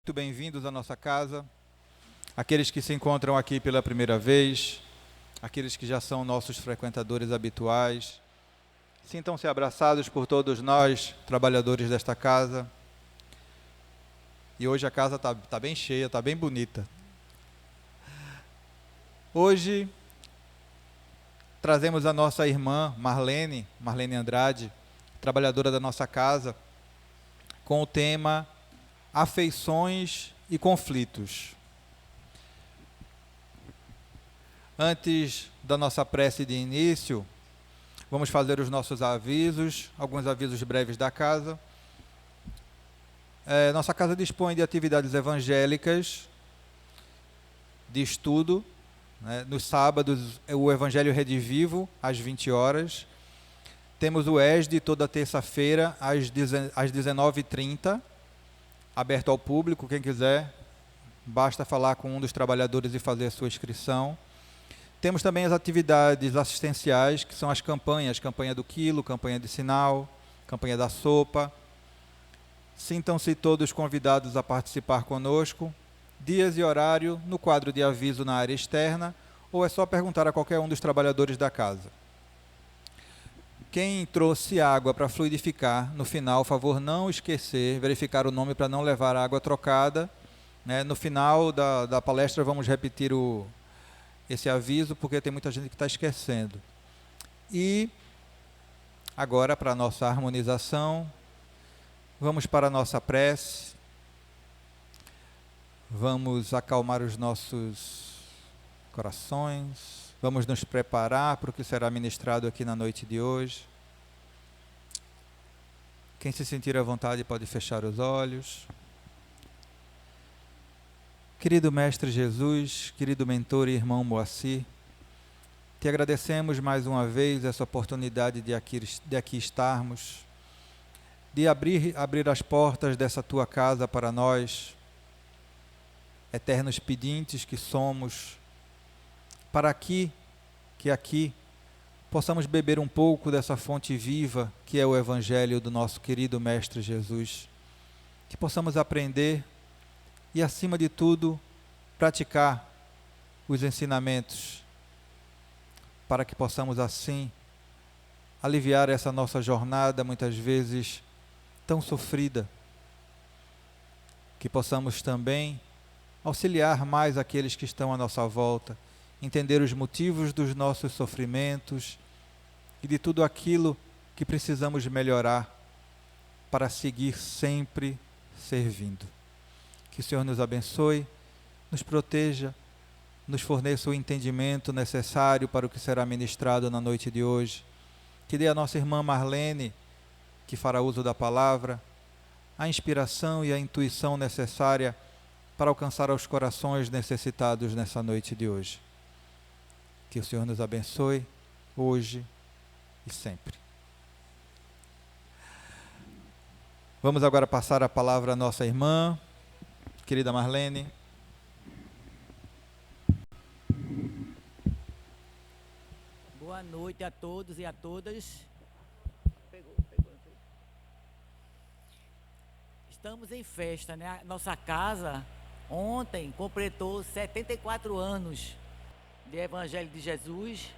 Muito bem-vindos à nossa casa, aqueles que se encontram aqui pela primeira vez, aqueles que já são nossos frequentadores habituais. Sintam-se abraçados por todos nós, trabalhadores desta casa. E hoje a casa está bem cheia, está bem bonita. Hoje trazemos a nossa irmã Marlene Andrade, trabalhadora da nossa casa, com o tema afeições e conflitos. Antes da nossa prece de início, vamos fazer os nossos avisos, alguns avisos breves da casa. Nossa casa dispõe de atividades evangélicas, de estudo, né? Nos sábados, o Evangelho Rede Vivo, às 20 horas. Temos o ESD toda terça-feira, às 19h30. Aberto ao público, quem quiser, basta falar com um dos trabalhadores e fazer a sua inscrição. Temos também as atividades assistenciais, que são as campanhas, campanha do quilo, campanha de sinal, campanha da sopa. Sintam-se todos convidados a participar conosco. Dias e horário no quadro de aviso na área externa, ou é só perguntar a qualquer um dos trabalhadores da casa. Quem trouxe água para fluidificar, no final, favor não esquecer, verificar o nome para não levar água trocada. Né? No final da palestra vamos repetir esse aviso, porque tem muita gente que está esquecendo. E agora, para a nossa harmonização, vamos para a nossa prece. Vamos acalmar os nossos corações. Vamos nos preparar para o que será ministrado aqui na noite de hoje. Quem se sentir à vontade pode fechar os olhos. Querido Mestre Jesus, querido mentor e irmão Moacir, te agradecemos mais uma vez essa oportunidade de aqui estarmos, de abrir as portas dessa tua casa para nós, eternos pedintes que somos, para que aqui possamos beber um pouco dessa fonte viva que é o Evangelho do nosso querido Mestre Jesus. Que possamos aprender e, acima de tudo, praticar os ensinamentos, para que possamos assim aliviar essa nossa jornada, muitas vezes tão sofrida. Que possamos também auxiliar mais aqueles que estão à nossa volta, entender os motivos dos nossos sofrimentos e de tudo aquilo que precisamos melhorar para seguir sempre servindo. Que o Senhor nos abençoe, nos proteja, nos forneça o entendimento necessário para o que será ministrado na noite de hoje. Que dê à nossa irmã Marlene, que fará uso da palavra, a inspiração e a intuição necessária para alcançar aos corações necessitados nessa noite de hoje. Que o Senhor nos abençoe, hoje e sempre. Vamos agora passar a palavra à nossa irmã, querida Marlene. Boa noite a todos e a todas. Estamos em festa, né? A nossa casa ontem completou 74 anos de Evangelho de Jesus,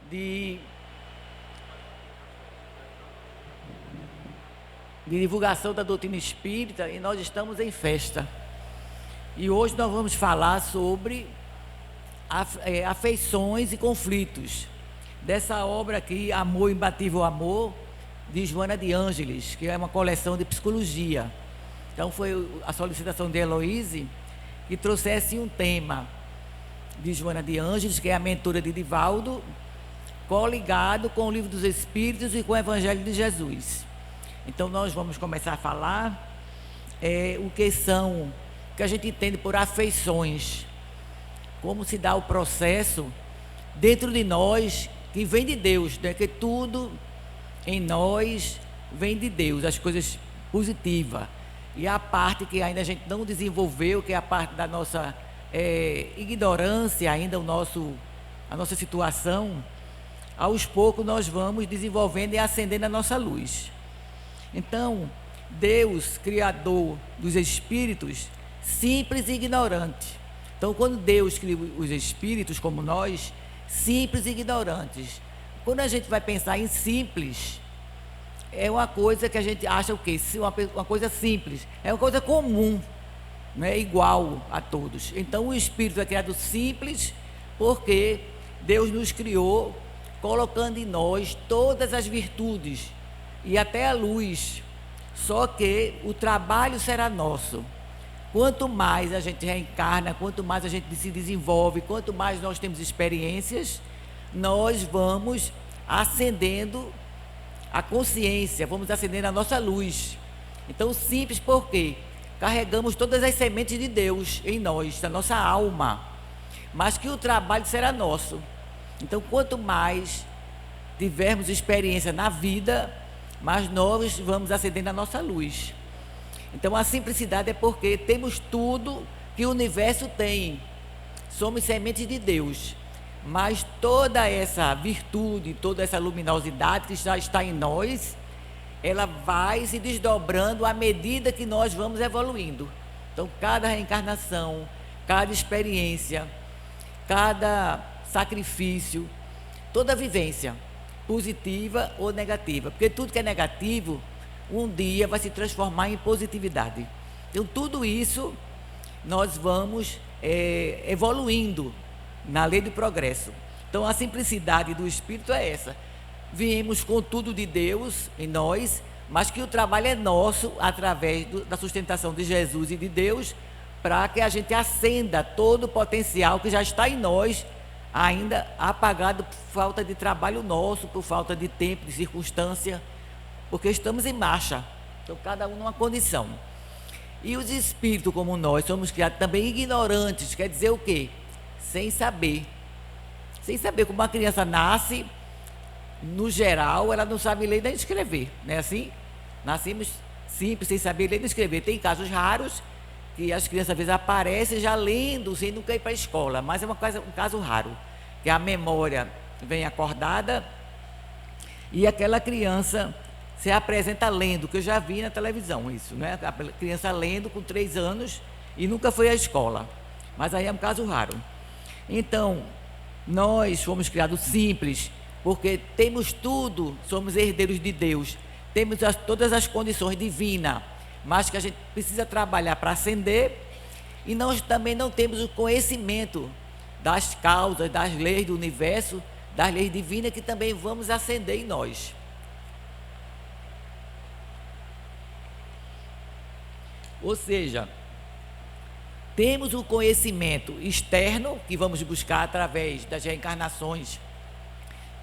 de divulgação da doutrina espírita, e nós estamos em festa. E hoje nós vamos falar sobre afeições e conflitos, dessa obra aqui, Amor, Imbatível Amor, de Joana de Ângeles, que é uma coleção de psicologia. Então foi a solicitação de Heloíse que trouxesse um tema de Joana de Ângeles, que é a mentora de Divaldo, coligado com o Livro dos Espíritos e com o Evangelho de Jesus. Então nós vamos começar a falar o que a gente entende por afeições, como se dá o processo dentro de nós, que vem de Deus, né? Que tudo em nós vem de Deus, as coisas positivas, e a parte que ainda a gente não desenvolveu, que é a parte da nossa ignorância, ainda a nossa situação, aos poucos nós vamos desenvolvendo e acendendo a nossa luz. Então, Deus, Criador dos espíritos, simples e ignorante. Então, quando Deus cria os espíritos como nós, simples e ignorantes. Quando a gente vai pensar em simples, é uma coisa que a gente acha o quê? Uma coisa simples, é uma coisa comum, não é igual a todos. Então, o espírito é criado simples porque Deus nos criou colocando em nós todas as virtudes e até a luz. Só que o trabalho será nosso. Quanto mais a gente reencarna, quanto mais a gente se desenvolve, quanto mais nós temos experiências, nós vamos acendendo a consciência, vamos acendendo a nossa luz. Então, simples porque carregamos todas as sementes de Deus em nós, na nossa alma, mas que o trabalho será nosso. Então, quanto mais tivermos experiência na vida, mais nós vamos acendendo a nossa luz. Então, a simplicidade é porque temos tudo que o universo tem. Somos sementes de Deus. Mas toda essa virtude, toda essa luminosidade que já está em nós, ela vai se desdobrando à medida que nós vamos evoluindo. Então, cada reencarnação, cada experiência, cada sacrifício, toda vivência, positiva ou negativa, porque tudo que é negativo, um dia vai se transformar em positividade. Então, tudo isso nós vamos evoluindo na lei do progresso. Então, a simplicidade do Espírito é essa. Viemos com tudo de Deus em nós, mas que o trabalho é nosso através da sustentação de Jesus e de Deus, para que a gente acenda todo o potencial que já está em nós, ainda apagado por falta de trabalho nosso, por falta de tempo, de circunstância, porque estamos em marcha. Então, cada um numa condição. E os espíritos, como nós, somos criados também ignorantes. Quer dizer o quê? Sem saber. Sem saber. Como uma criança nasce, no geral, ela não sabe ler nem escrever, não é assim? Nascemos simples, sem saber ler nem escrever. Tem casos raros que as crianças às vezes aparecem já lendo, sem nunca ir para a escola, mas é um caso raro, que a memória vem acordada e aquela criança se apresenta lendo, que eu já vi na televisão isso, né? A criança lendo com 3 anos e nunca foi à escola, mas aí é um caso raro. Então, nós fomos criados simples, porque temos tudo, somos herdeiros de Deus, temos todas as condições divinas, mas que a gente precisa trabalhar para ascender, e nós também não temos o conhecimento das causas, das leis do universo, das leis divinas, que também vamos ascender em nós. Ou seja, temos o conhecimento externo, que vamos buscar através das reencarnações.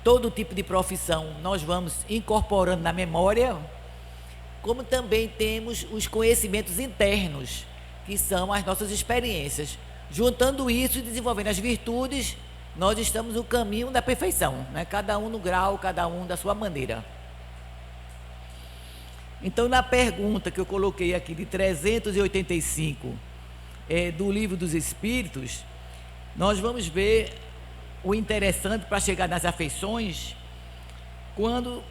Todo tipo de profissão nós vamos incorporando na memória, como também temos os conhecimentos internos, que são as nossas experiências. Juntando isso e desenvolvendo as virtudes, nós estamos no caminho da perfeição, né? Cada um no grau, cada um da sua maneira. Então, na pergunta que eu coloquei aqui de 385 do Livro dos Espíritos, nós vamos ver o interessante para chegar nas afeições, quando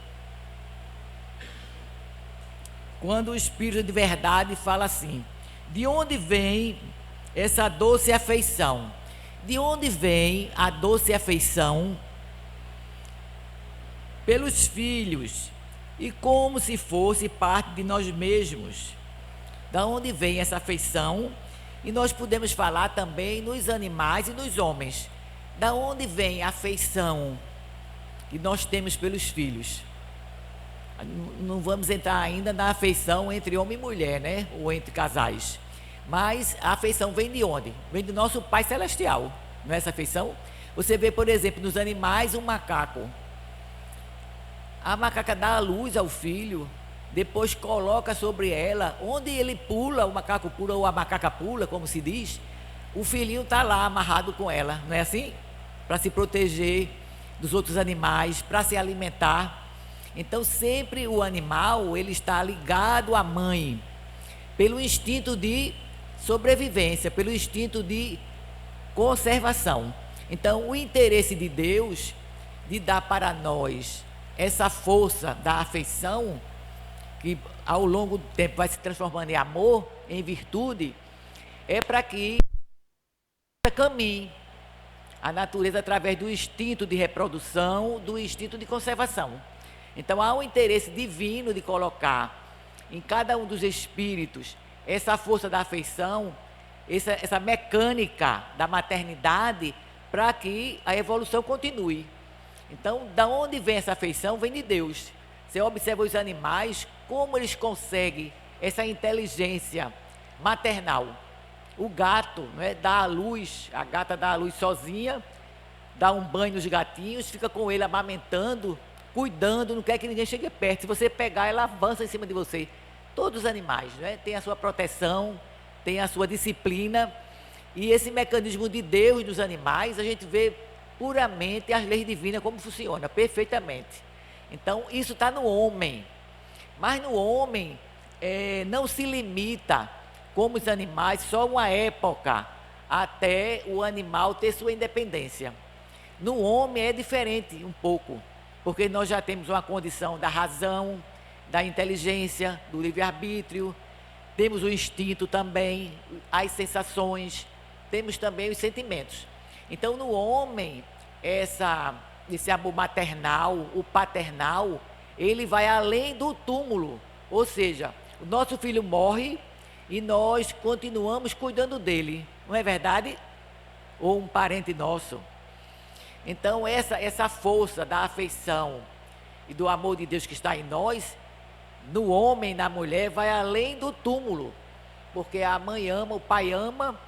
o Espírito de verdade fala assim: de onde vem essa doce afeição? De onde vem a doce afeição pelos filhos, e como se fosse parte de nós mesmos? Da onde vem essa afeição? E nós podemos falar também nos animais e nos homens. Da onde vem a afeição que nós temos pelos filhos? Não vamos entrar ainda na afeição entre homem e mulher, né? Ou entre casais. Mas a afeição vem de onde? Vem do nosso Pai Celestial, não é essa afeição? Você vê, por exemplo, nos animais, um macaco. A macaca dá a luz ao filho, depois coloca sobre ela, onde ele pula, o macaco pula ou a macaca pula, como se diz, o filhinho está lá amarrado com ela, não é assim? Para se proteger dos outros animais, para se alimentar. Então, sempre o animal, ele está ligado à mãe, pelo instinto de sobrevivência, pelo instinto de conservação. Então, o interesse de Deus de dar para nós essa força da afeição que ao longo do tempo vai se transformando em amor, em virtude, é para que caminhe a natureza através do instinto de reprodução, do instinto de conservação. Então há um interesse divino de colocar em cada um dos espíritos essa força da afeição, essa mecânica da maternidade, para que a evolução continue. Então, da onde vem essa afeição? Vem de Deus. Você observa os animais, como eles conseguem essa inteligência maternal. O gato, não é, dá à luz, a gata dá à luz sozinha, dá um banho nos gatinhos, fica com ele amamentando, cuidando, não quer que ninguém chegue perto. Se você pegar, ela avança em cima de você. Todos os animais, né, têm a sua proteção, têm a sua disciplina, e esse mecanismo de Deus dos animais, a gente vê puramente as leis divinas como funciona, perfeitamente. Então, isso está no homem, mas no homem não se limita, como os animais, só uma época, até o animal ter sua independência. No homem é diferente um pouco, porque nós já temos uma condição da razão, da inteligência, do livre-arbítrio, temos o instinto também, as sensações, temos também os sentimentos. Então, no homem, esse amor maternal, o paternal, ele vai além do túmulo. Ou seja, o nosso filho morre e nós continuamos cuidando dele, não é verdade? Ou um parente nosso. Então, essa força da afeição e do amor de Deus que está em nós, no homem e na mulher, vai além do túmulo, porque a mãe ama, o pai ama,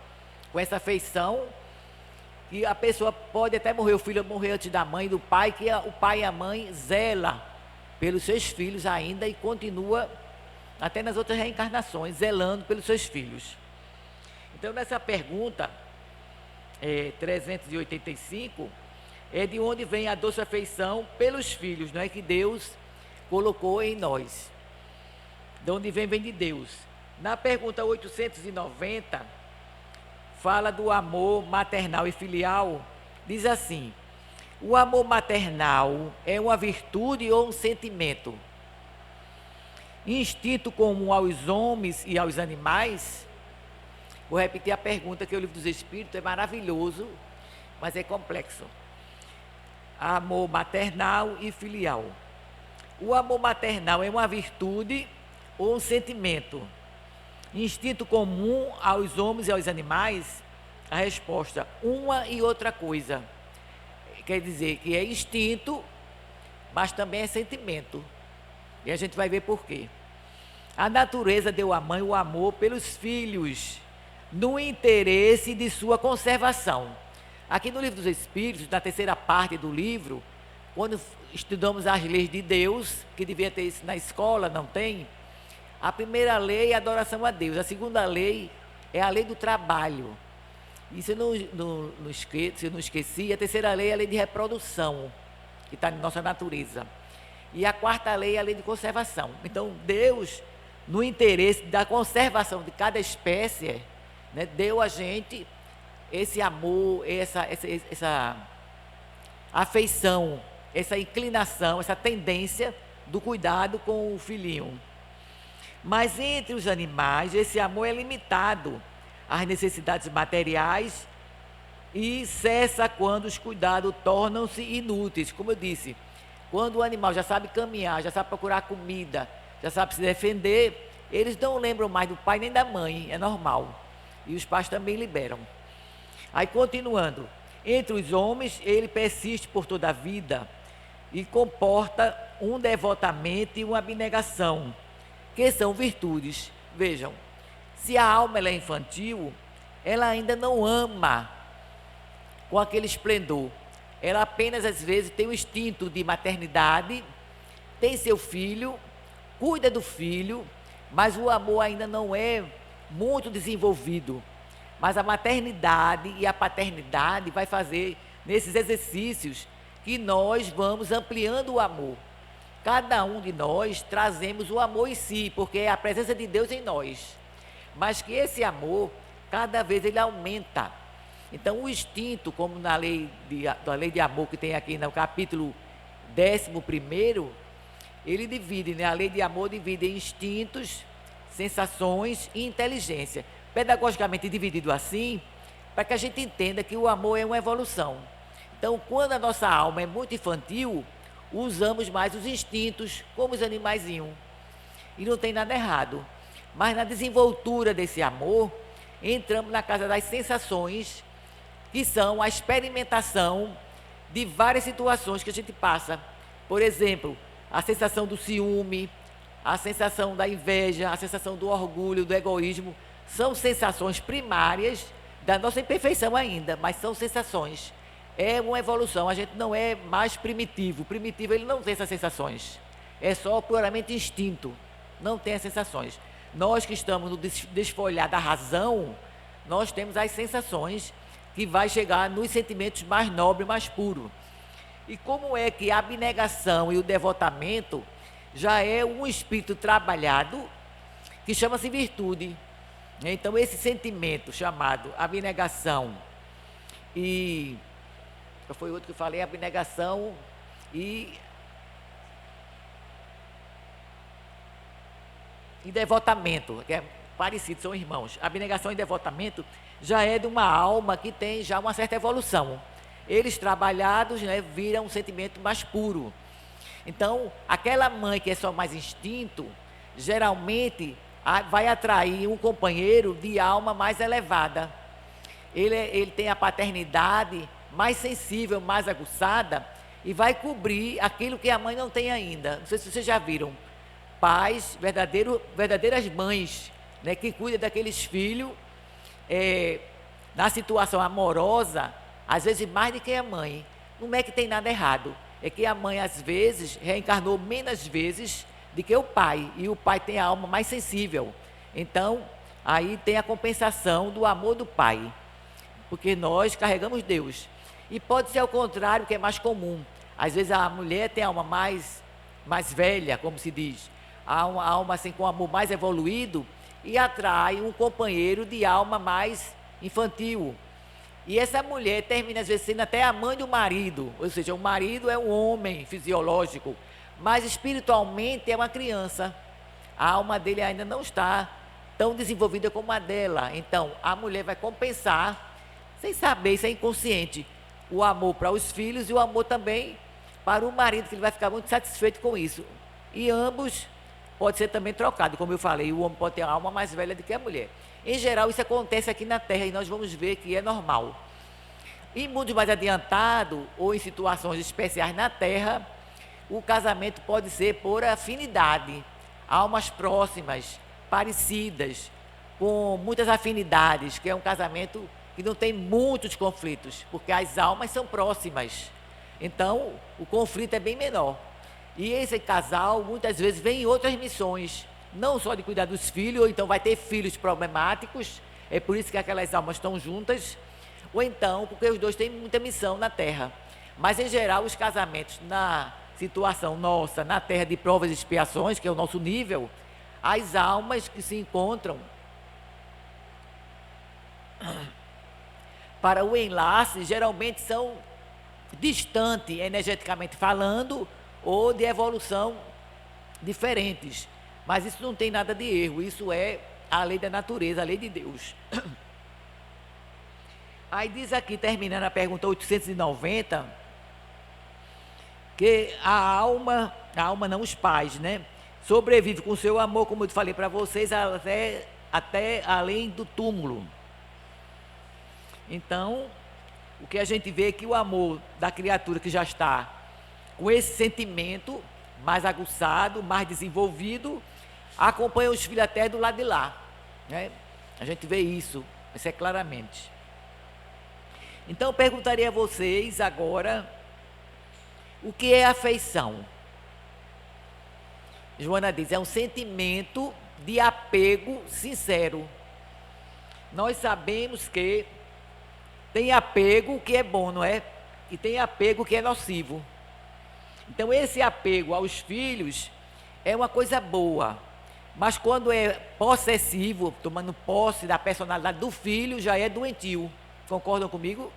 com essa afeição, e a pessoa pode até morrer, o filho morrer antes da mãe e do pai, que o pai e a mãe zela pelos seus filhos ainda e continua até nas outras reencarnações, zelando pelos seus filhos. Então, nessa pergunta 385, é de onde vem a doce afeição pelos filhos, não é, que Deus colocou em nós. De onde vem de Deus. Na pergunta 890, fala do amor maternal e filial. Diz assim: o amor maternal é uma virtude ou um sentimento? Instinto comum aos homens e aos animais? Vou repetir a pergunta, que o Livro dos Espíritos é maravilhoso, mas é complexo. Amor maternal e filial. O amor maternal é uma virtude ou um sentimento? Instinto comum aos homens e aos animais? A resposta: uma e outra coisa. Quer dizer que é instinto, mas também é sentimento. E a gente vai ver por quê. A natureza deu à mãe o amor pelos filhos, no interesse de sua conservação. Aqui no Livro dos Espíritos, na terceira parte do livro, quando estudamos as leis de Deus, que devia ter isso na escola, não tem? A primeira lei é a adoração a Deus, a segunda lei é a lei do trabalho. E se eu não esqueci, a terceira lei é a lei de reprodução, que está na nossa natureza. E a quarta lei é a lei de conservação. Então, Deus, no interesse da conservação de cada espécie, né, deu a gente esse amor, essa afeição, essa inclinação, essa tendência do cuidado com o filhinho. Mas entre os animais, esse amor é limitado às necessidades materiais e cessa quando os cuidados tornam-se inúteis. Como eu disse, quando o animal já sabe caminhar, já sabe procurar comida, já sabe se defender, eles não lembram mais do pai nem da mãe, é normal. E os pais também liberam. Aí, continuando, entre os homens, ele persiste por toda a vida e comporta um devotamento e uma abnegação, que são virtudes. Vejam, se a alma ela é infantil, ela ainda não ama com aquele esplendor. Ela apenas, às vezes, tem o instinto de maternidade, tem seu filho, cuida do filho, mas o amor ainda não é muito desenvolvido. Mas a maternidade e a paternidade vai fazer, nesses exercícios, que nós vamos ampliando o amor. Cada um de nós trazemos o amor em si, porque é a presença de Deus em nós. Mas que esse amor, cada vez ele aumenta. Então, o instinto, como na lei de amor que tem aqui no capítulo 11, ele divide, né? A lei de amor divide em instintos, sensações e inteligência. Pedagogicamente dividido assim, para que a gente entenda que o amor é uma evolução. Então, quando a nossa alma é muito infantil, usamos mais os instintos, como os animaizinhos. E não tem nada errado. Mas na desenvoltura desse amor, entramos na casa das sensações, que são a experimentação de várias situações que a gente passa. Por exemplo, a sensação do ciúme, a sensação da inveja, a sensação do orgulho, do egoísmo, são sensações primárias da nossa imperfeição ainda, mas são sensações. É uma evolução, a gente não é mais primitivo. O primitivo, ele não tem essas sensações. É só puramente instinto, não tem as sensações. Nós que estamos no desfolhar da razão, nós temos as sensações que vai chegar nos sentimentos mais nobres, mais puros. E como é que a abnegação e o devotamento já é um espírito trabalhado que chama-se virtude. Então, esse sentimento chamado abnegação e... qual foi o outro que eu falei? Abnegação e devotamento, que é parecido, são irmãos. Abnegação e devotamento já é de uma alma que tem já uma certa evolução. Eles trabalhados, né, viram um sentimento mais puro. Então, aquela mãe que é só mais instinto, geralmente vai atrair um companheiro de alma mais elevada. Ele tem a paternidade mais sensível, mais aguçada, e vai cobrir aquilo que a mãe não tem ainda. Não sei se vocês já viram pais, verdadeiras mães, né, que cuidam daqueles filhos na situação amorosa, às vezes mais do que a mãe. Não é que tem nada errado, é que a mãe às vezes reencarnou menos vezes do que o pai, e o pai tem a alma mais sensível. Então, aí tem a compensação do amor do pai, porque nós carregamos Deus. E pode ser ao contrário, que é mais comum. Às vezes a mulher tem a alma mais velha, como se diz, a alma assim com amor mais evoluído, e atrai um companheiro de alma mais infantil. E essa mulher termina às vezes sendo até a mãe do marido, ou seja, o marido é um homem fisiológico, mas espiritualmente é uma criança. A alma dele ainda não está tão desenvolvida como a dela. Então, a mulher vai compensar, sem saber, isso é inconsciente, o amor para os filhos e o amor também para o marido, que ele vai ficar muito satisfeito com isso. E ambos pode ser também trocado, como eu falei, o homem pode ter a alma mais velha do que a mulher. Em geral, isso acontece aqui na Terra e nós vamos ver que é normal. Em mundos mais adiantados ou em situações especiais na Terra, o casamento pode ser por afinidade, almas próximas, parecidas, com muitas afinidades, que é um casamento que não tem muitos conflitos, porque as almas são próximas. Então, o conflito é bem menor. E esse casal, muitas vezes, vem em outras missões, não só de cuidar dos filhos, ou então vai ter filhos problemáticos, é por isso que aquelas almas estão juntas, ou então, porque os dois têm muita missão na Terra. Mas, em geral, os casamentos na situação nossa, na Terra de provas e expiações, que é o nosso nível, as almas que se encontram para o enlace, geralmente são distantes, energeticamente falando, ou de evolução diferentes. Mas isso não tem nada de erro, isso é a lei da natureza, a lei de Deus. Aí diz aqui, terminando a pergunta 890, que a alma não, os pais, né, sobrevive com seu amor, como eu falei para vocês, até além do túmulo. Então, o que a gente vê é que o amor da criatura que já está com esse sentimento mais aguçado, mais desenvolvido, acompanha os filhos até do lado de lá, né? A gente vê isso é claramente. Então, eu perguntaria a vocês agora, o que é afeição? Joana diz, é um sentimento de apego sincero. Nós sabemos que tem apego que é bom, não é? E tem apego que é nocivo. Então, esse apego aos filhos é uma coisa boa, mas quando é possessivo, tomando posse da personalidade do filho, já é doentio. Concordam comigo?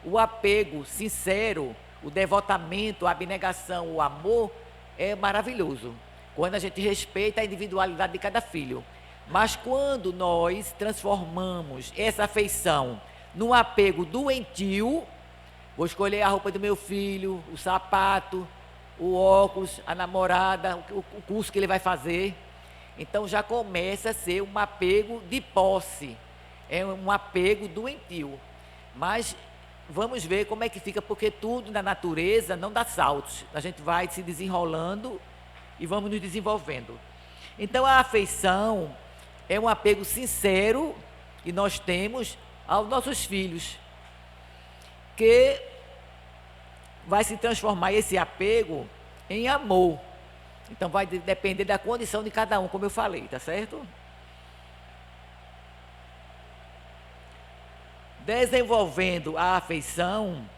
O apego sincero, o devotamento, a abnegação, o amor, é maravilhoso, quando a gente respeita a individualidade de cada filho. Mas quando nós transformamos essa afeição num apego doentio, vou escolher a roupa do meu filho, o sapato, o óculos, a namorada, o curso que ele vai fazer, então já começa a ser um apego de posse, é um apego doentio. Mas vamos ver como é que fica, porque tudo na natureza não dá saltos, a gente vai se desenrolando e vamos nos desenvolvendo. Então a afeição é um apego sincero que nós temos aos nossos filhos, que vai se transformar esse apego em amor. Então vai depender da condição de cada um, como eu falei, tá certo? Desenvolvendo a afeição,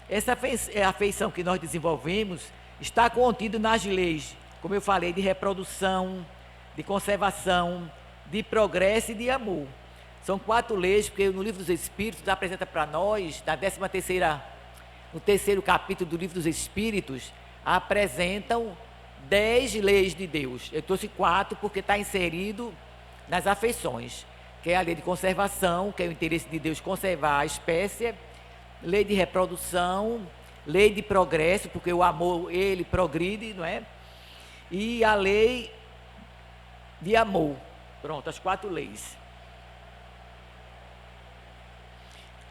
essa afeição que nós desenvolvemos está contida nas leis, como eu falei, de reprodução, de conservação, de progresso e de amor. São 4 leis, porque no Livro dos Espíritos apresenta para nós, na 13ª, no 3º capítulo do Livro dos Espíritos, apresentam 10 leis de Deus. Eu trouxe 4 porque está inserido nas afeições, que é a lei de conservação, que é o interesse de Deus conservar a espécie, lei de reprodução, lei de progresso, porque o amor, ele progride, não é? E a lei de amor. Pronto, as 4 leis.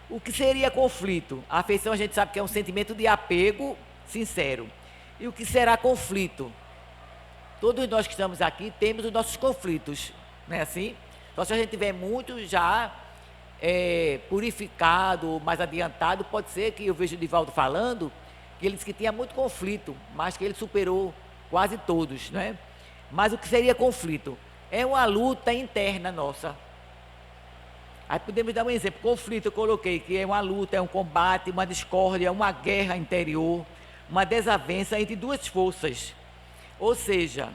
O que seria conflito? A afeição a gente sabe que é um sentimento de apego sincero. E o que será conflito? Todos nós que estamos aqui temos os nossos conflitos, não é assim? Só se a gente tiver muito já purificado, mais adiantado, pode ser que eu vejo o Divaldo falando, que ele disse que tinha muito conflito, mas que ele superou quase todos, não é? Mas o que seria conflito? É uma luta interna nossa. Aí podemos dar um exemplo, conflito eu coloquei, que é uma luta, é um combate, uma discórdia, uma guerra interior, uma desavença entre 2 forças. Ou seja,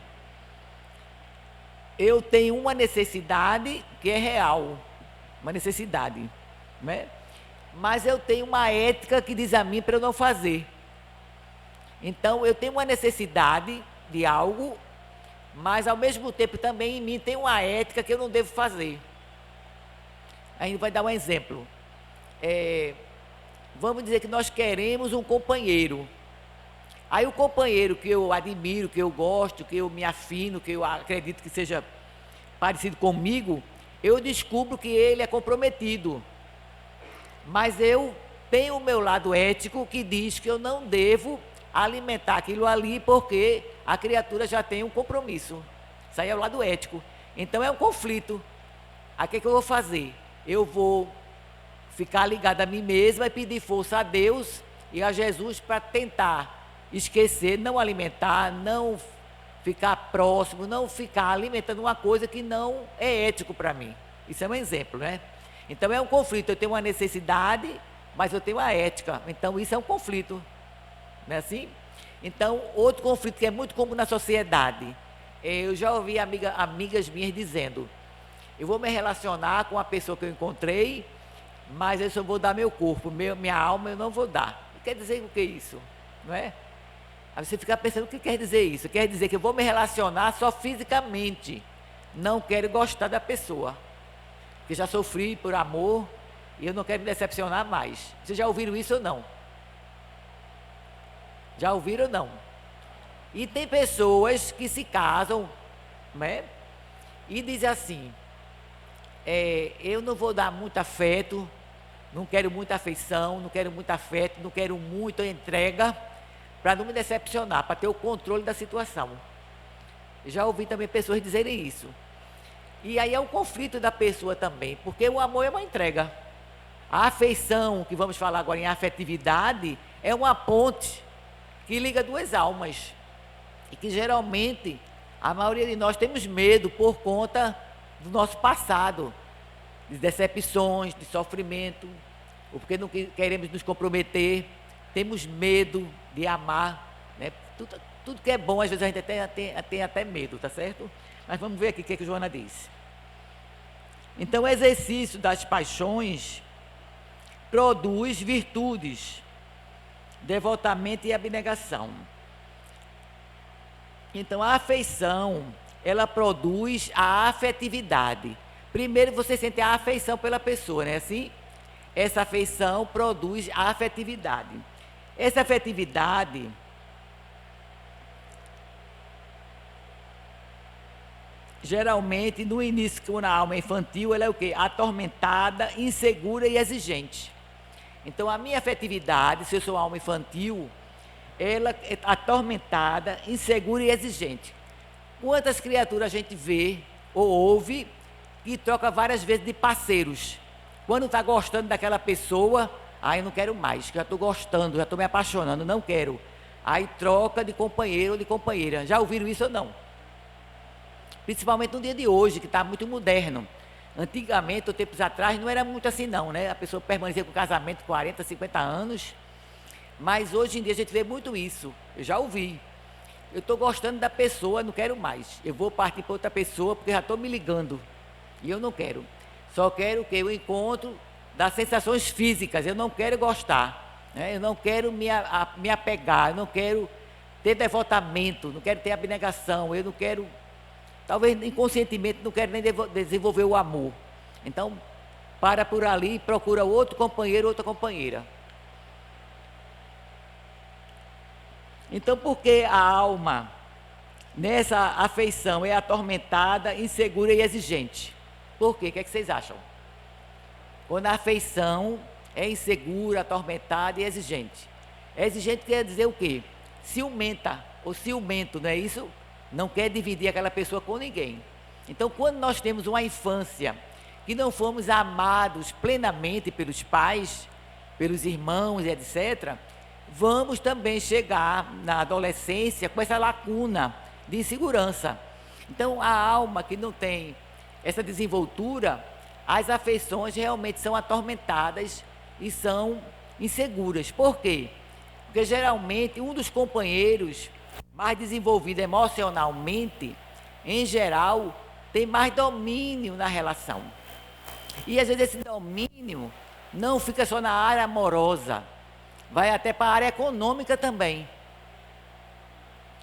eu tenho uma necessidade que é real, uma necessidade, né? Mas eu tenho uma ética que diz a mim para eu não fazer. Então eu tenho uma necessidade de algo, mas ao mesmo tempo também em mim tem uma ética que eu não devo fazer. Aí vai dar um exemplo. Vamos dizer que nós queremos um companheiro. Aí o companheiro que eu admiro, que eu gosto, que eu me afino, que eu acredito que seja parecido comigo, eu descubro que ele é comprometido. Mas eu tenho o meu lado ético que diz que eu não devo alimentar aquilo ali porque a criatura já tem um compromisso. Isso aí é o lado ético. Então é um conflito. Aí o que eu vou fazer? Eu vou ficar ligado a mim mesma e pedir força a Deus e a Jesus para tentar esquecer, não alimentar, não ficar próximo, não ficar alimentando uma coisa que não é ético para mim. Isso é um exemplo, né? Então é um conflito, eu tenho uma necessidade, mas eu tenho a ética, então isso é um conflito, não é assim? Então, outro conflito que é muito comum na sociedade, eu já ouvi amigas minhas dizendo, eu vou me relacionar com a pessoa que eu encontrei, mas eu só vou dar meu corpo, minha alma eu não vou dar. Quer dizer o que é isso? Não é? Aí você fica pensando, o que quer dizer isso? Quer dizer que eu vou me relacionar só fisicamente, não quero gostar da pessoa, porque já sofri por amor e eu não quero me decepcionar mais. Vocês já ouviram isso ou não? Já ouviram ou não? E tem pessoas que se casam, né? E dizem assim, eu não vou dar muito afeto, não quero muita afeição, não quero muito afeto, não quero muita entrega, para não me decepcionar, para ter o controle da situação. Já ouvi também pessoas dizerem isso. E aí é um conflito da pessoa também, porque o amor é uma entrega. A afeição, que vamos falar agora em afetividade, é uma ponte que liga 2 almas. E que geralmente, a maioria de nós temos medo por conta do nosso passado, de decepções, de sofrimento, ou porque não queremos nos comprometer, temos medo de amar, né? Tudo que é bom, às vezes a gente tem até medo, tá certo? Mas vamos ver aqui o que Joana diz. Então, o exercício das paixões produz virtudes, devotamento e abnegação. Então, a afeição, ela produz a afetividade. Primeiro você sente a afeição pela pessoa, né? Assim, essa afeição produz a afetividade. Essa afetividade geralmente no início, quando a alma é infantil, ela é o quê? Atormentada, insegura e exigente. Então a minha afetividade, se eu sou uma alma infantil, ela é atormentada, insegura e exigente. Quantas criaturas a gente vê ou ouve que troca várias vezes de parceiros? Quando está gostando daquela pessoa, eu não quero mais, já estou gostando, já estou me apaixonando, não quero. Aí troca de companheiro ou de companheira. Já ouviram isso ou não? Principalmente no dia de hoje, que está muito moderno. Antigamente, ou tempos atrás, não era muito assim não, né? A pessoa permanecia com casamento 40, 50 anos. Mas hoje em dia a gente vê muito isso. Eu já ouvi. Eu estou gostando da pessoa, não quero mais. Eu vou partir para outra pessoa porque já estou me ligando. E eu não quero. Só quero que o encontro das sensações físicas. Eu não quero gostar. Né? Eu não quero me apegar. Eu não quero ter devotamento. Não quero ter abnegação. Eu não quero... Talvez inconscientemente não quero nem desenvolver o amor. Então, para por ali e procura outro companheiro, outra companheira. Então, porque a alma, nessa afeição, é atormentada, insegura e exigente? Por quê? O que é que vocês acham? Quando a afeição é insegura, atormentada e exigente. Exigente quer dizer o quê? Ciumenta, ou ciumento, não é isso? Não quer dividir aquela pessoa com ninguém. Então, quando nós temos uma infância que não fomos amados plenamente pelos pais, pelos irmãos e etc., vamos também chegar na adolescência com essa lacuna de insegurança. Então, a alma que não tem essa desenvoltura, as afeições realmente são atormentadas e são inseguras. Por quê? Porque geralmente um dos companheiros mais desenvolvido emocionalmente, em geral, tem mais domínio na relação. E às vezes esse domínio não fica só na área amorosa, vai até para a área econômica também.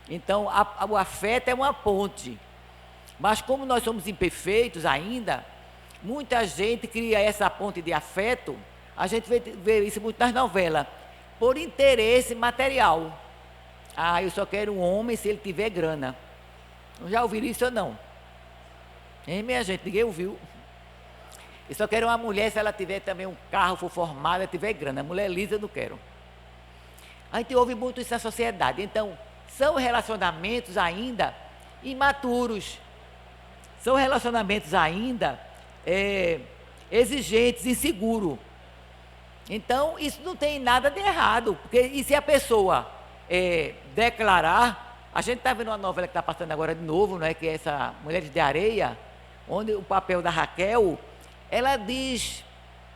Então, o afeto é uma ponte. Mas como nós somos imperfeitos ainda, muita gente cria essa ponte de afeto, a gente vê isso muito nas novelas, por interesse material. Eu só quero um homem se ele tiver grana. Já ouviram isso ou não? Hein, minha gente? Ninguém ouviu. Eu só quero uma mulher se ela tiver também um carro, for formada, tiver grana. Mulher lisa eu não quero. A gente ouve muito isso na sociedade. Então, são relacionamentos ainda imaturos. São relacionamentos ainda exigentes, inseguros. Então, isso não tem nada de errado. Porque, e se a pessoa declarar... A gente está vendo uma novela que está passando agora de novo, não é? Que é essa Mulheres de Areia, onde o papel da Raquel, ela diz,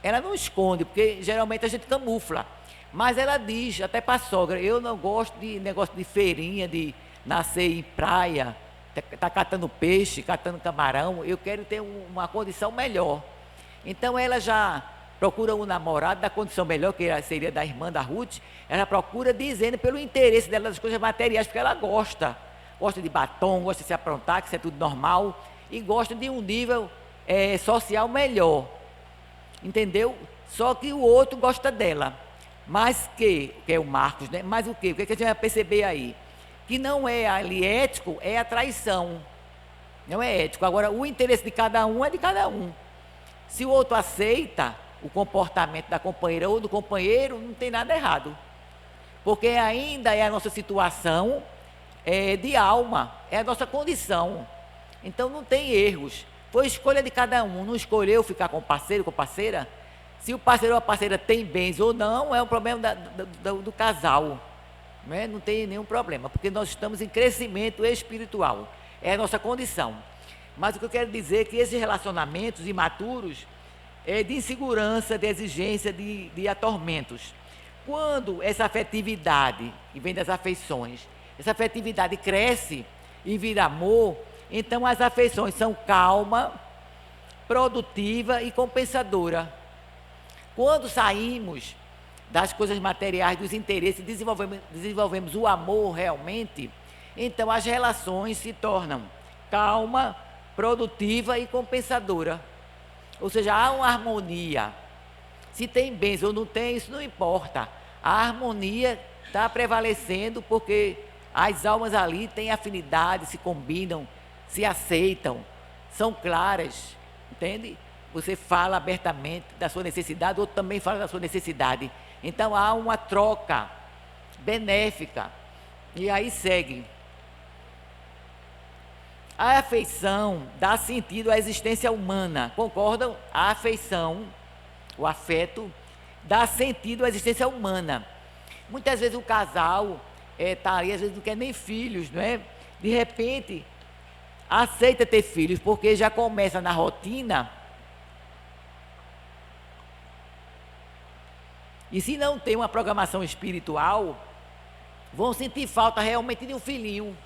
ela não esconde, porque geralmente a gente camufla, mas ela diz até para a sogra: eu não gosto de negócio de feirinha, de nascer em praia, tá catando peixe, catando camarão, eu quero ter uma condição melhor. Então ela já procura um namorado da condição melhor, que seria da irmã da Ruth. Ela procura dizendo pelo interesse dela das coisas materiais, porque ela gosta de batom, gosta de se aprontar, que isso é tudo normal, e gosta de um nível social melhor, entendeu? Só que o outro gosta dela, mas que é o Marcos, né? Mas o que a gente vai perceber aí? Que não é ali ético, é a traição, não é ético. Agora, o interesse de cada um é de cada um. Se o outro aceita o comportamento da companheira ou do companheiro, não tem nada errado, porque ainda é a nossa situação de alma, é a nossa condição. Então não tem erros, foi escolha de cada um. Não escolheu ficar com o parceiro, com a parceira. Se o parceiro ou a parceira tem bens ou não, é um problema do casal, né? Não tem nenhum problema, porque nós estamos em crescimento espiritual, é a nossa condição. Mas o que eu quero dizer é que esses relacionamentos imaturos, de insegurança, de exigência, de atormentos, quando essa afetividade, que vem das afeições, essa afetividade cresce e vira amor, então as afeições são calma, produtiva e compensadora. Quando saímos das coisas materiais, dos interesses, desenvolvemos o amor realmente, Então as relações se tornam calma, produtiva e compensadora. Ou seja, há uma harmonia. Se tem bens ou não tem, isso não importa. A harmonia está prevalecendo porque as almas ali têm afinidade, se combinam, se aceitam, são claras, entende? Você fala abertamente da sua necessidade, o outro também fala da sua necessidade. Então há uma troca benéfica. E aí segue. A afeição dá sentido à existência humana. Concordam? A afeição, o afeto, dá sentido à existência humana. Muitas vezes o casal está aí, às vezes não quer nem filhos, não é? De repente, aceita ter filhos, porque já começa na rotina. E se não tem uma programação espiritual, vão sentir falta realmente de um filhinho.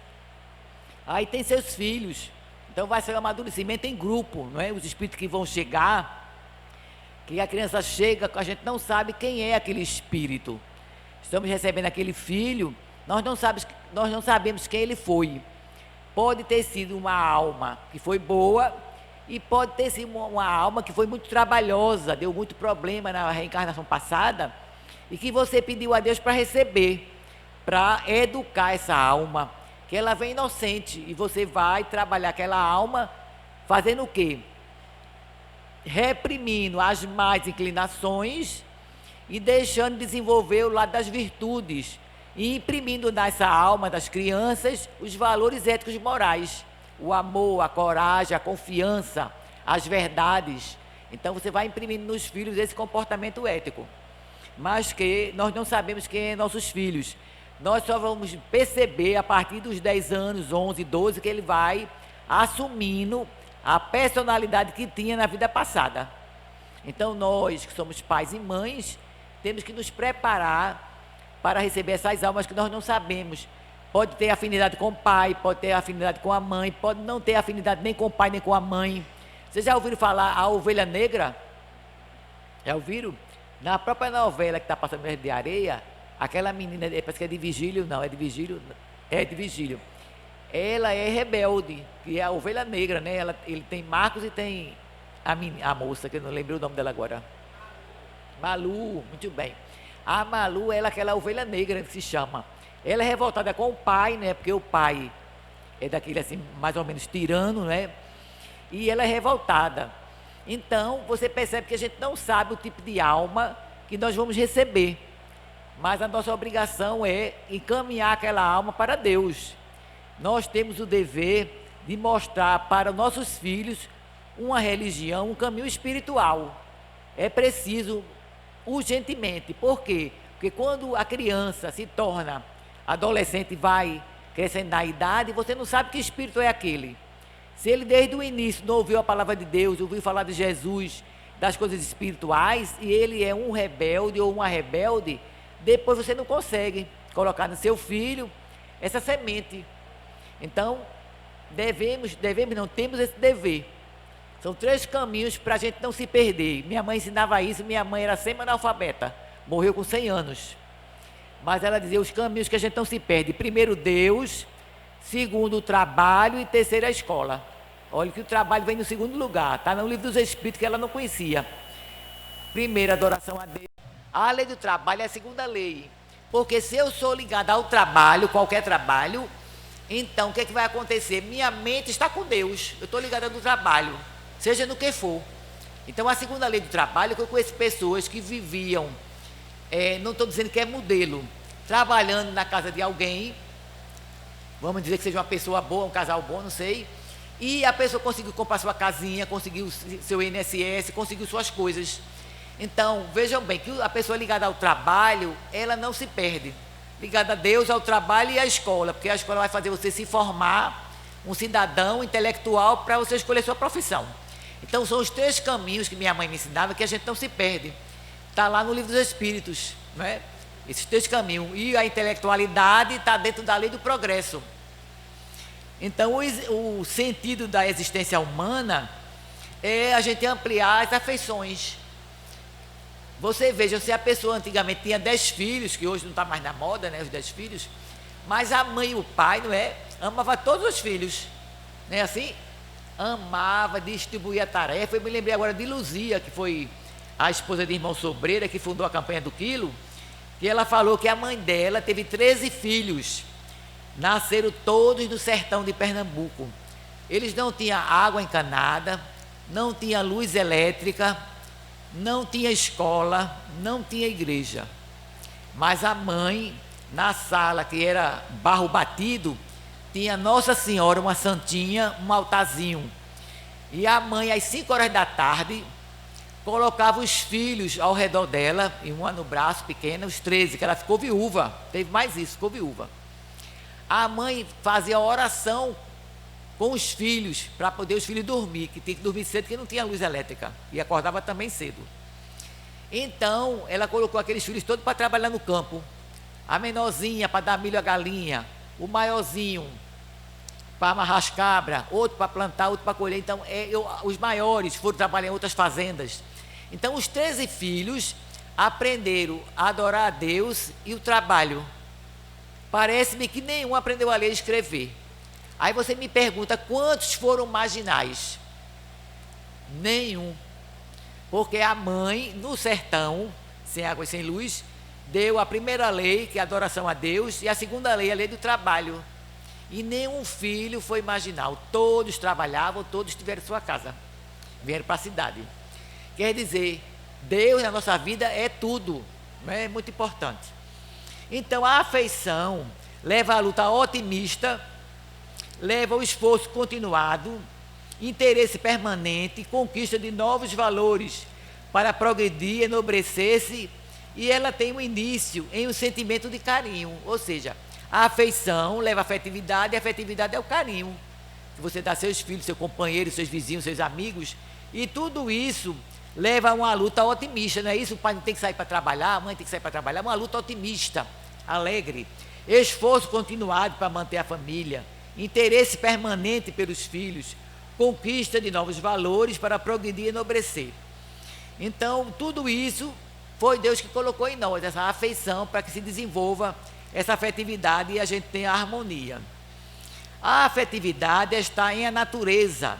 Aí tem seus filhos. Então vai ser um amadurecimento em grupo, não é? Os espíritos que vão chegar, que a criança chega, a gente não sabe quem é aquele espírito. Estamos recebendo aquele filho, nós não sabemos quem ele foi. Pode ter sido uma alma que foi boa e pode ter sido uma alma que foi muito trabalhosa, deu muito problema na reencarnação passada e que você pediu a Deus para receber, para educar essa alma, que ela vem inocente e você vai trabalhar aquela alma fazendo o quê? Reprimindo as más inclinações e deixando desenvolver o lado das virtudes e imprimindo nessa alma das crianças os valores éticos e morais, o amor, a coragem, a confiança, as verdades. Então você vai imprimindo nos filhos esse comportamento ético, mas que nós não sabemos quem é nossos filhos. Nós só vamos perceber a partir dos 10 anos, 11, 12, que ele vai assumindo a personalidade que tinha na vida passada. Então nós que somos pais e mães, temos que nos preparar para receber essas almas que nós não sabemos. Pode ter afinidade com o pai, pode ter afinidade com a mãe, pode não ter afinidade nem com o pai nem com a mãe. Vocês já ouviram falar a ovelha negra? Já ouviram? Na própria novela que está passando no Rio de Areia, aquela menina, parece que é de Vigílio, não, é de Vigílio, é de Vigílio. Ela é rebelde, que é a ovelha negra, né? Ele tem Marcos e tem a moça, que eu não lembro o nome dela agora. Malu, muito bem. A Malu, ela é aquela ovelha negra que se chama. Ela é revoltada com o pai, né? Porque o pai é daquele assim, mais ou menos tirano, né? E ela é revoltada. Então, você percebe que a gente não sabe o tipo de alma que nós vamos receber. Mas a nossa obrigação é encaminhar aquela alma para Deus. Nós temos o dever de mostrar para nossos filhos uma religião, um caminho espiritual. É preciso urgentemente. Por quê? Porque quando a criança se torna adolescente e vai crescendo na idade, você não sabe que espírito é aquele. Se ele desde o início não ouviu a palavra de Deus, ouviu falar de Jesus, das coisas espirituais, e ele é um rebelde ou uma rebelde, depois você não consegue colocar no seu filho essa semente. Então, temos esse dever. São 3 caminhos para a gente não se perder. Minha mãe ensinava isso, minha mãe era semi-analfabeta, morreu com 100 anos. Mas ela dizia os caminhos que a gente não se perde. Primeiro, Deus. Segundo, o trabalho. E terceiro, a escola. Olha que o trabalho vem no segundo lugar. Está no livro dos Espíritos que ela não conhecia. Primeiro, adoração a Deus. A lei do trabalho é a segunda lei. Porque se eu sou ligado ao trabalho, qualquer trabalho, então o que é que vai acontecer? Minha mente está com Deus. Eu estou ligado no trabalho, seja no que for. Então a segunda lei do trabalho, que eu conheço pessoas que viviam, não estou dizendo que é modelo, trabalhando na casa de alguém, vamos dizer que seja uma pessoa boa, um casal bom, não sei, e a pessoa conseguiu comprar sua casinha, conseguiu seu INSS, conseguiu suas coisas. Então, vejam bem, que a pessoa ligada ao trabalho, ela não se perde. Ligada a Deus, ao trabalho e à escola, porque a escola vai fazer você se formar um cidadão intelectual para você escolher sua profissão. Então, são os 3 caminhos que minha mãe me ensinava que a gente não se perde. Está lá no livro dos Espíritos, não é? Esses 3 caminhos. E a intelectualidade está dentro da lei do progresso. Então, o sentido da existência humana é a gente ampliar as afeições. Você veja, se a pessoa antigamente tinha 10 filhos, que hoje não está mais na moda, né, os 10 filhos, Mas a mãe e o pai, não é? Amava todos os filhos, não é assim? Amava, distribuía a tarefa. Eu me lembrei agora de Luzia, que foi a esposa de irmão Sobreira, que fundou a campanha do Quilo, que ela falou que a mãe dela teve 13 filhos, nasceram todos no sertão de Pernambuco. Eles não tinham água encanada, não tinha luz elétrica, não tinha escola, não tinha igreja. Mas a mãe, na sala que era barro batido, tinha Nossa Senhora, uma santinha, um altarzinho. E a mãe, às 5 horas da tarde, colocava os filhos ao redor dela, e uma no braço, pequena, os 13, que ela ficou viúva. Teve mais isso, ficou viúva. A mãe fazia oração com os filhos, para poder os filhos dormir, que tinha que dormir cedo, porque não tinha luz elétrica, e acordava também cedo. Então, ela colocou aqueles filhos todos para trabalhar no campo. A menorzinha para dar milho à galinha, o maiorzinho para amarrar as cabras, outro para plantar, outro para colher. Então, os maiores foram trabalhar em outras fazendas. Então, os 13 filhos aprenderam a adorar a Deus e o trabalho. Parece-me que nenhum aprendeu a ler e escrever. Aí você me pergunta, quantos foram marginais? Nenhum. Porque a mãe, no sertão, sem água e sem luz, deu a primeira lei, que é a adoração a Deus, e a segunda lei, a lei do trabalho. E nenhum filho foi marginal. Todos trabalhavam, todos tiveram sua casa. Vieram para a cidade. Quer dizer, Deus na nossa vida é tudo. É muito importante. Então, a afeição leva à luta otimista, leva ao esforço continuado, interesse permanente, conquista de novos valores para progredir, enobrecer-se, e ela tem um início em um sentimento de carinho, ou seja, a afeição leva à afetividade, e a afetividade é o carinho, que você dá a seus filhos, seu companheiro, seus vizinhos, seus amigos, e tudo isso leva a uma luta otimista, não é isso? O pai não tem que sair para trabalhar, a mãe tem que sair para trabalhar, uma luta otimista, alegre, esforço continuado para manter a família, interesse permanente pelos filhos, conquista de novos valores para progredir e enobrecer. Então, tudo isso foi Deus que colocou em nós, essa afeição, para que se desenvolva essa afetividade e a gente tenha harmonia. A afetividade está em a natureza,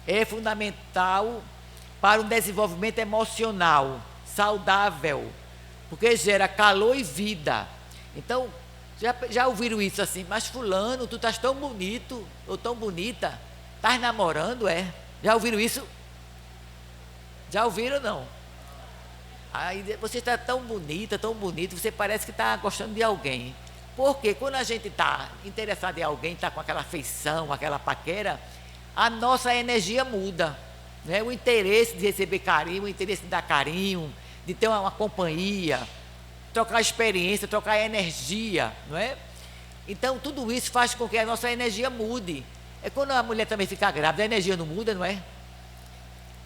é fundamental para um desenvolvimento emocional, saudável, porque gera calor e vida. Então, já ouviram isso assim, mas fulano, tu estás tão bonito, ou tão bonita, estás namorando, é? Já ouviram isso? Já ouviram ou não? Aí você está tão bonita, você parece que está gostando de alguém. Porque quando a gente está interessado em alguém, está com aquela afeição, aquela paquera, a nossa energia muda, né? O interesse de receber carinho, o interesse de dar carinho, de ter uma companhia, trocar experiência, trocar energia, não é? Então, tudo isso faz com que a nossa energia mude. É quando a mulher também fica grávida, a energia não muda, não é?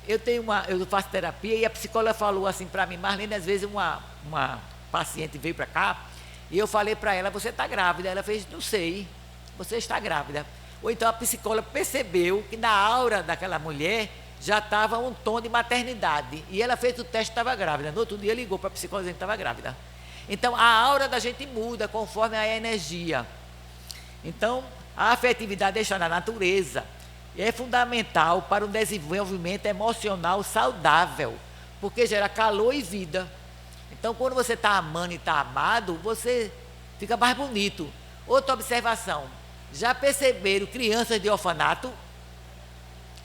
Eu faço terapia e a psicóloga falou assim para mim, Marlene, às vezes uma paciente veio para cá e eu falei para ela, você está grávida? Ela fez, não sei, você está grávida. Ou então a psicóloga percebeu que na aura daquela mulher já estava um tom de maternidade e ela fez o teste e estava grávida. No outro dia ligou para a psicóloga dizendo que estava grávida. Então, a aura da gente muda conforme a energia. Então, a afetividade está na natureza. E é fundamental para um desenvolvimento emocional saudável, porque gera calor e vida. Então, quando você está amando e está amado, você fica mais bonito. Outra observação. Já perceberam crianças de orfanato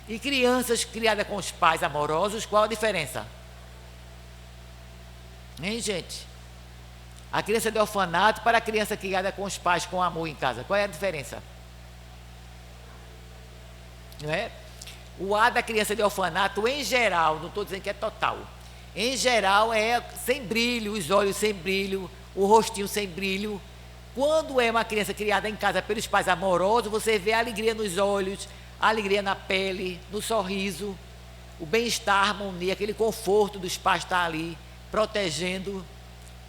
e crianças criadas com os pais amorosos? Qual a diferença? Hein, gente? A criança de orfanato para a criança criada com os pais com amor em casa. Qual é a diferença? Não é? O ar da criança de orfanato, em geral, não estou dizendo que é total, em geral é sem brilho, os olhos sem brilho, o rostinho sem brilho. Quando é uma criança criada em casa pelos pais amorosos, você vê a alegria nos olhos, a alegria na pele, no sorriso, o bem-estar, a harmonia, aquele conforto dos pais estar ali, protegendo,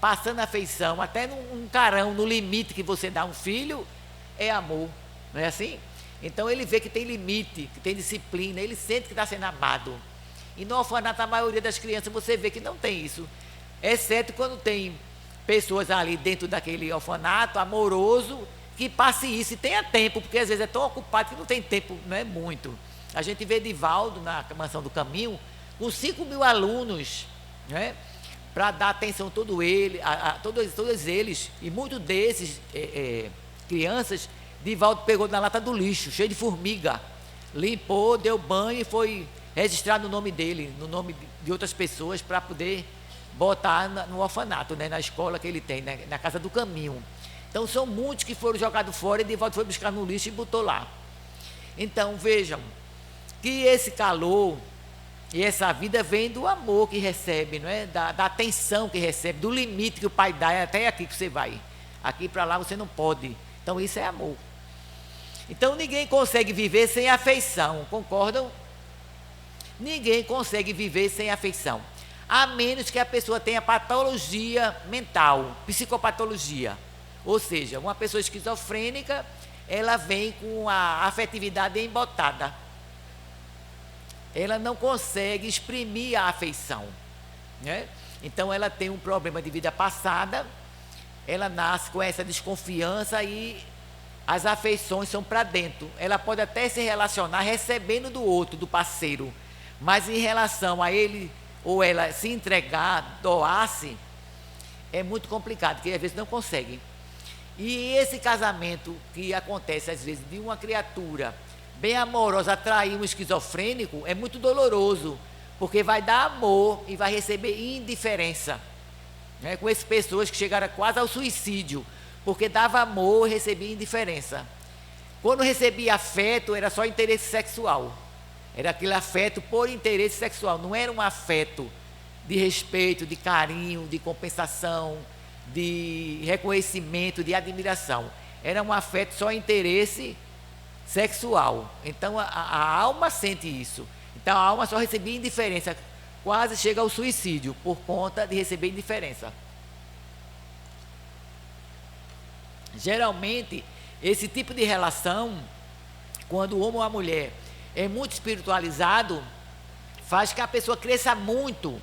passando afeição, até num carão, no limite que você dá a um filho, é amor, não é assim? Então ele vê que tem limite, que tem disciplina, ele sente que está sendo amado. E no orfanato, a maioria das crianças, você vê que não tem isso, exceto quando tem pessoas ali dentro daquele orfanato amoroso, que passe isso e tenha tempo, porque às vezes é tão ocupado que não tem tempo, não é muito. A gente vê Divaldo na Mansão do Caminho, com 5.000 alunos, né, para dar atenção a todos eles, e muitos desses crianças, Divaldo pegou na lata do lixo, cheio de formiga, limpou, deu banho e foi registrado no nome dele, no nome de outras pessoas, para poder botar no orfanato, né, na escola que ele tem, né, na Casa do Caminho. Então são muitos que foram jogados fora e Divaldo foi buscar no lixo e botou lá. Então vejam que esse calor e essa vida vem do amor que recebe, não é? Da atenção que recebe, do limite que o pai dá, é até aqui que você vai. Aqui para lá você não pode. Então isso é amor. Então ninguém consegue viver sem afeição, concordam? Ninguém consegue viver sem afeição, a menos que a pessoa tenha patologia mental, psicopatologia. Ou seja, uma pessoa esquizofrênica, ela vem com a afetividade embotada. Ela não consegue exprimir a afeição, né? Então ela tem um problema de vida passada, ela nasce com essa desconfiança e as afeições são para dentro. Ela pode até se relacionar recebendo do outro, do parceiro, mas em relação a ele ou ela se entregar, doar-se, é muito complicado, porque às vezes não consegue. E esse casamento que acontece às vezes de uma criatura bem amorosa atrair um esquizofrênico é muito doloroso, porque vai dar amor e vai receber indiferença, né? Com essas pessoas que chegaram quase ao suicídio, porque dava amor e recebia indiferença. Quando recebia afeto, era só interesse sexual. Era aquele afeto por interesse sexual, não era um afeto de respeito, de carinho, de compensação, de reconhecimento, de admiração. Era um afeto só interesse sexual. Então a alma sente isso. Então a alma só recebia indiferença, quase chega ao suicídio por conta de receber indiferença. Geralmente esse tipo de relação, quando o homem ou a mulher é muito espiritualizado, faz que a pessoa cresça muito.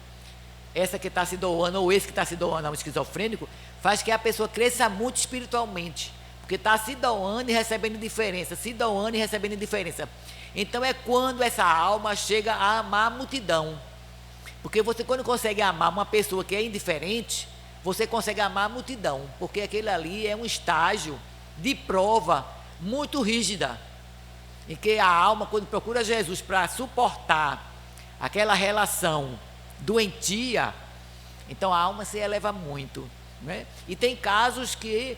Essa que está se doando, ou esse que está se doando a um esquizofrênico, faz que a pessoa cresça muito espiritualmente, porque está se doando e recebendo indiferença, se doando e recebendo indiferença. Então é quando essa alma chega a amar a multidão, porque você, quando consegue amar uma pessoa que é indiferente, você consegue amar a multidão, porque aquele ali é um estágio de prova muito rígida, em que a alma, quando procura Jesus para suportar aquela relação doentia, então a alma se eleva muito, né? E tem casos que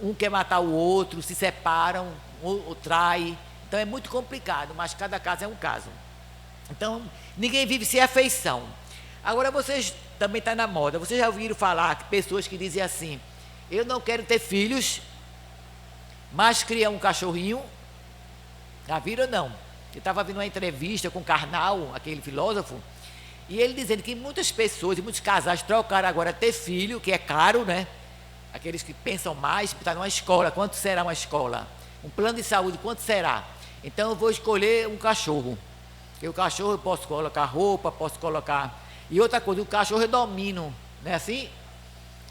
um quer matar o outro, se separam, ou trai. Então é muito complicado, mas cada caso é um caso. Então ninguém vive sem afeição. Agora vocês também estão na moda, vocês já ouviram falar que pessoas que dizem assim: eu não quero ter filhos, mas criam um cachorrinho. Já viram ou não? Eu estava vendo uma entrevista com Karnal, aquele filósofo, e ele dizendo que muitas pessoas e muitos casais trocaram agora ter filho, que é caro, né? Aqueles que pensam mais, está numa escola, quanto será uma escola? Um plano de saúde, quanto será? Então eu vou escolher um cachorro. Porque o cachorro eu posso colocar roupa, posso colocar... E outra coisa, o cachorro eu domino, não é assim?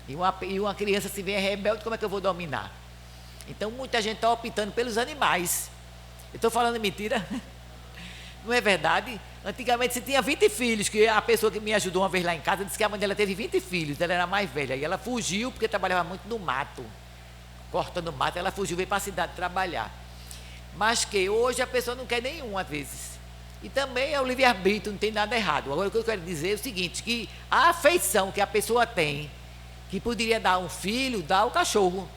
E uma criança se vem rebelde, como é que eu vou dominar? Então muita gente está optando pelos animais. Eu estou falando mentira? Não é verdade? Antigamente se tinha 20 filhos, que a pessoa que me ajudou uma vez lá em casa disse que a mãe dela teve 20 filhos, ela era mais velha, e ela fugiu porque trabalhava muito no mato, cortando mato, ela fugiu, veio para a cidade trabalhar. Mas que hoje a pessoa não quer nenhum às vezes. E também é o livre-arbítrio, não tem nada errado. Agora o que eu quero dizer é o seguinte, que a afeição que a pessoa tem, que poderia dar um filho, dá o cachorro.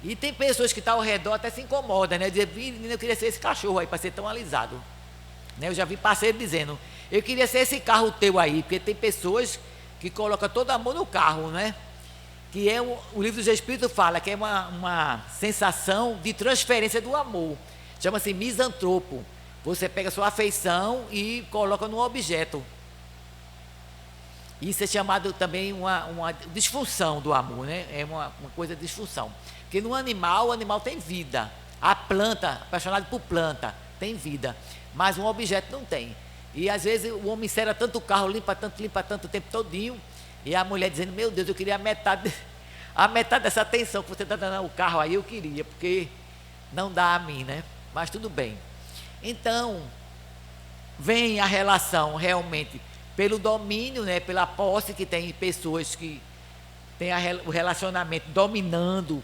E tem pessoas que estão ao redor até se incomodam, né? Dizem, eu queria ser esse cachorro aí, para ser tão alisado. Né? Eu já vi parceiro dizendo, eu queria ser esse carro teu aí, porque tem pessoas que colocam todo amor no carro, né? Que é o livro dos Espíritos fala que é uma sensação de transferência do amor. Chama-se misantropo. Você pega a sua afeição e coloca num objeto. Isso é chamado também uma disfunção do amor, né? É uma coisa de disfunção. Porque no animal, o animal tem vida. A planta, apaixonado por planta, tem vida. Mas um objeto não tem. E às vezes o homem encera tanto o carro, limpa tanto o tempo todinho, E a mulher dizendo, meu Deus, eu queria a metade dessa atenção que você está dando ao carro aí, eu queria, porque não dá a mim, né? Mas tudo bem. Então, vem a relação realmente pelo domínio, né? Pela posse que tem pessoas que têm o relacionamento dominando,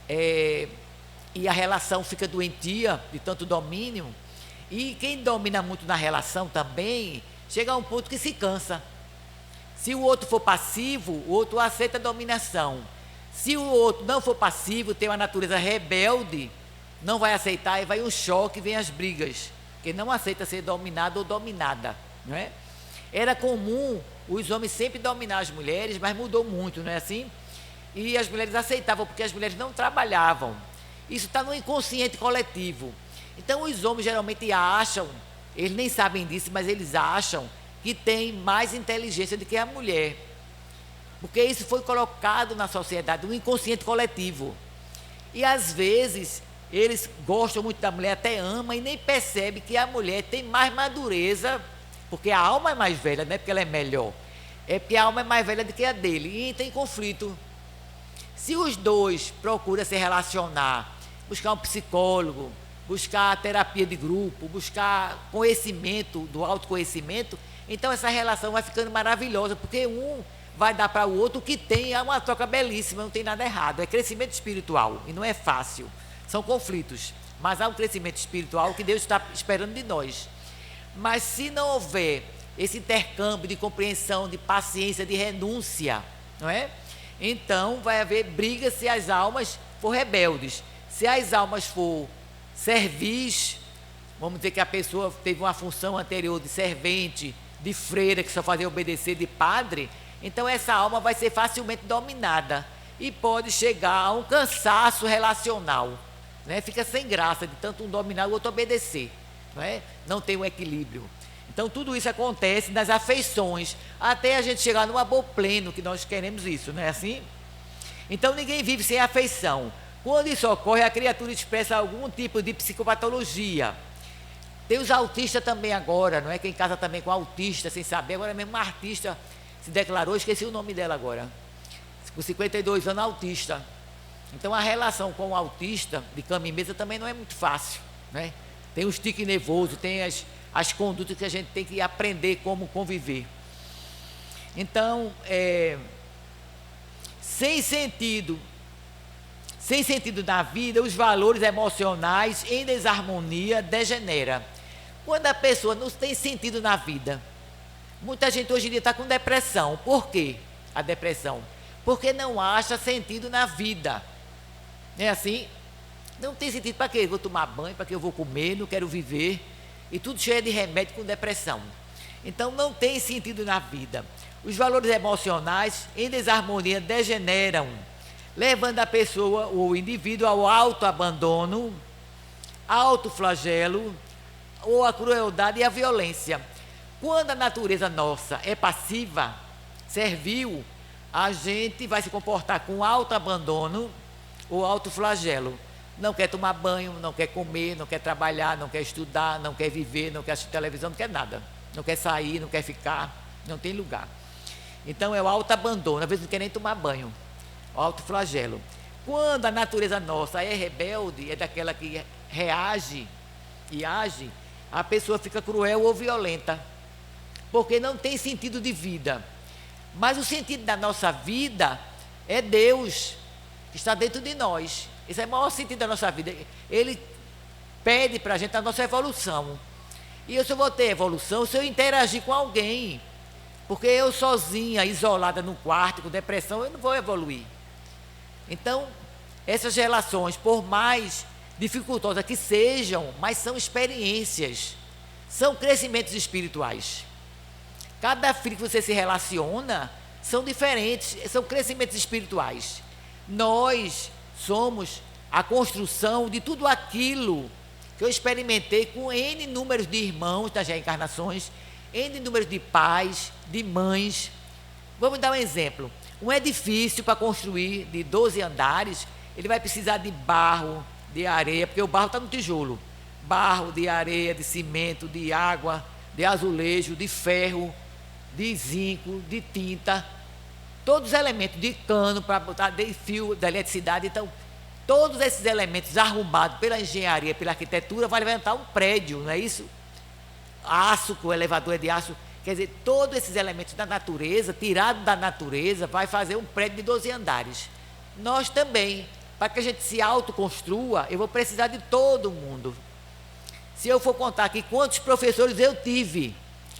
e a relação fica doentia de tanto domínio. E quem domina muito na relação também, chega a um ponto que se cansa. Se o outro for passivo, o outro aceita a dominação. Se o outro não for passivo, tem uma natureza rebelde, não vai aceitar, e vai um choque, vem as brigas, porque não aceita ser dominado ou dominada, não é? Era comum os homens sempre dominar as mulheres, mas mudou muito, não é assim? E as mulheres aceitavam, porque as mulheres não trabalhavam. Isso está no inconsciente coletivo. Então os homens geralmente acham, eles nem sabem disso, mas eles acham que tem mais inteligência do que a mulher, porque isso foi colocado na sociedade, no inconsciente coletivo. E às vezes eles gostam muito da mulher, até amam, e nem percebem que a mulher tem mais madureza, porque a alma é mais velha, não é porque ela é melhor, é porque a alma é mais velha do que a dele, e tem conflito. Se os dois procuram se relacionar, buscar um psicólogo, buscar terapia de grupo, buscar conhecimento, do autoconhecimento, então essa relação vai ficando maravilhosa, porque um vai dar para o outro o que tem, é uma troca belíssima, não tem nada errado, é crescimento espiritual, e não é fácil, são conflitos, mas há um crescimento espiritual que Deus está esperando de nós. Mas se não houver esse intercâmbio de compreensão, de paciência, de renúncia, não é? Então vai haver briga se as almas for rebeldes. Se as almas for servis, vamos dizer que a pessoa teve uma função anterior de servente, de freira, que só fazia obedecer, de padre, então essa alma vai ser facilmente dominada e pode chegar a um cansaço relacional, né? Fica sem graça de tanto um dominar o outro obedecer, não é? Não tem um equilíbrio. Então tudo isso acontece nas afeições, até a gente chegar no amor pleno, que nós queremos isso, não é assim? Então ninguém vive sem afeição. Quando isso ocorre, a criatura expressa algum tipo de psicopatologia. Tem os autistas também agora, não é? Quem casa também com autista, sem saber, agora mesmo uma artista se declarou, esqueci o nome dela agora, com 52 anos, autista. Então a relação com o autista, de cama e mesa, também não é muito fácil, né? Tem os tiques nervosos, tem as condutas que a gente tem que aprender como conviver. Então, sem sentido na vida, os valores emocionais em desarmonia degenera. Quando a pessoa não tem sentido na vida, muita gente hoje em dia está com depressão. Por quê a depressão? Porque não acha sentido na vida. Não é assim? Não tem sentido. Para quê? Eu vou tomar banho, para que eu vou comer, não quero viver. E tudo cheio de remédio com depressão. Então não tem sentido na vida. Os valores emocionais em desarmonia degeneram, levando a pessoa, o indivíduo, ao autoabandono, autoflagelo, ou a crueldade e a violência. Quando a natureza nossa é passiva, servil, a gente vai se comportar com autoabandono ou autoflagelo. Não quer tomar banho, não quer comer, não quer trabalhar, não quer estudar, não quer viver, não quer assistir televisão, não quer nada. Não quer sair, não quer ficar, não tem lugar. Então é o autoabandono, às vezes não quer nem tomar banho. O autoflagelo. Quando a natureza nossa é rebelde, é daquela que reage e age, a pessoa fica cruel ou violenta, porque não tem sentido de vida. Mas o sentido da nossa vida é Deus, que está dentro de nós. Esse é o maior sentido da nossa vida. Ele pede para a gente a nossa evolução. E eu só vou ter evolução se eu interagir com alguém, porque eu sozinha, isolada no quarto, com depressão, eu não vou evoluir. Então, essas relações, por mais dificultosas que sejam, mas são experiências, são crescimentos espirituais. Cada filho que você se relaciona são diferentes, são crescimentos espirituais. Nós somos a construção de tudo aquilo que eu experimentei com N números de irmãos das reencarnações, N números de pais, de mães. Vamos dar um exemplo. Um edifício para construir de 12 andares, ele vai precisar de barro, de areia, porque o barro está no tijolo. Barro, de areia, de cimento, de água, de azulejo, de ferro, de zinco, de tinta. todos os elementos de cano para botar de fio da eletricidade. Então, todos esses elementos arrumados pela engenharia, pela arquitetura, vai levantar um prédio, não é isso? Aço, que o elevador é de aço. Quer dizer, todos esses elementos da natureza, tirados da natureza, vai fazer um prédio de 12 andares. Nós também, para que a gente se autoconstrua, eu vou precisar de todo mundo. Se eu for contar aqui quantos professores eu tive,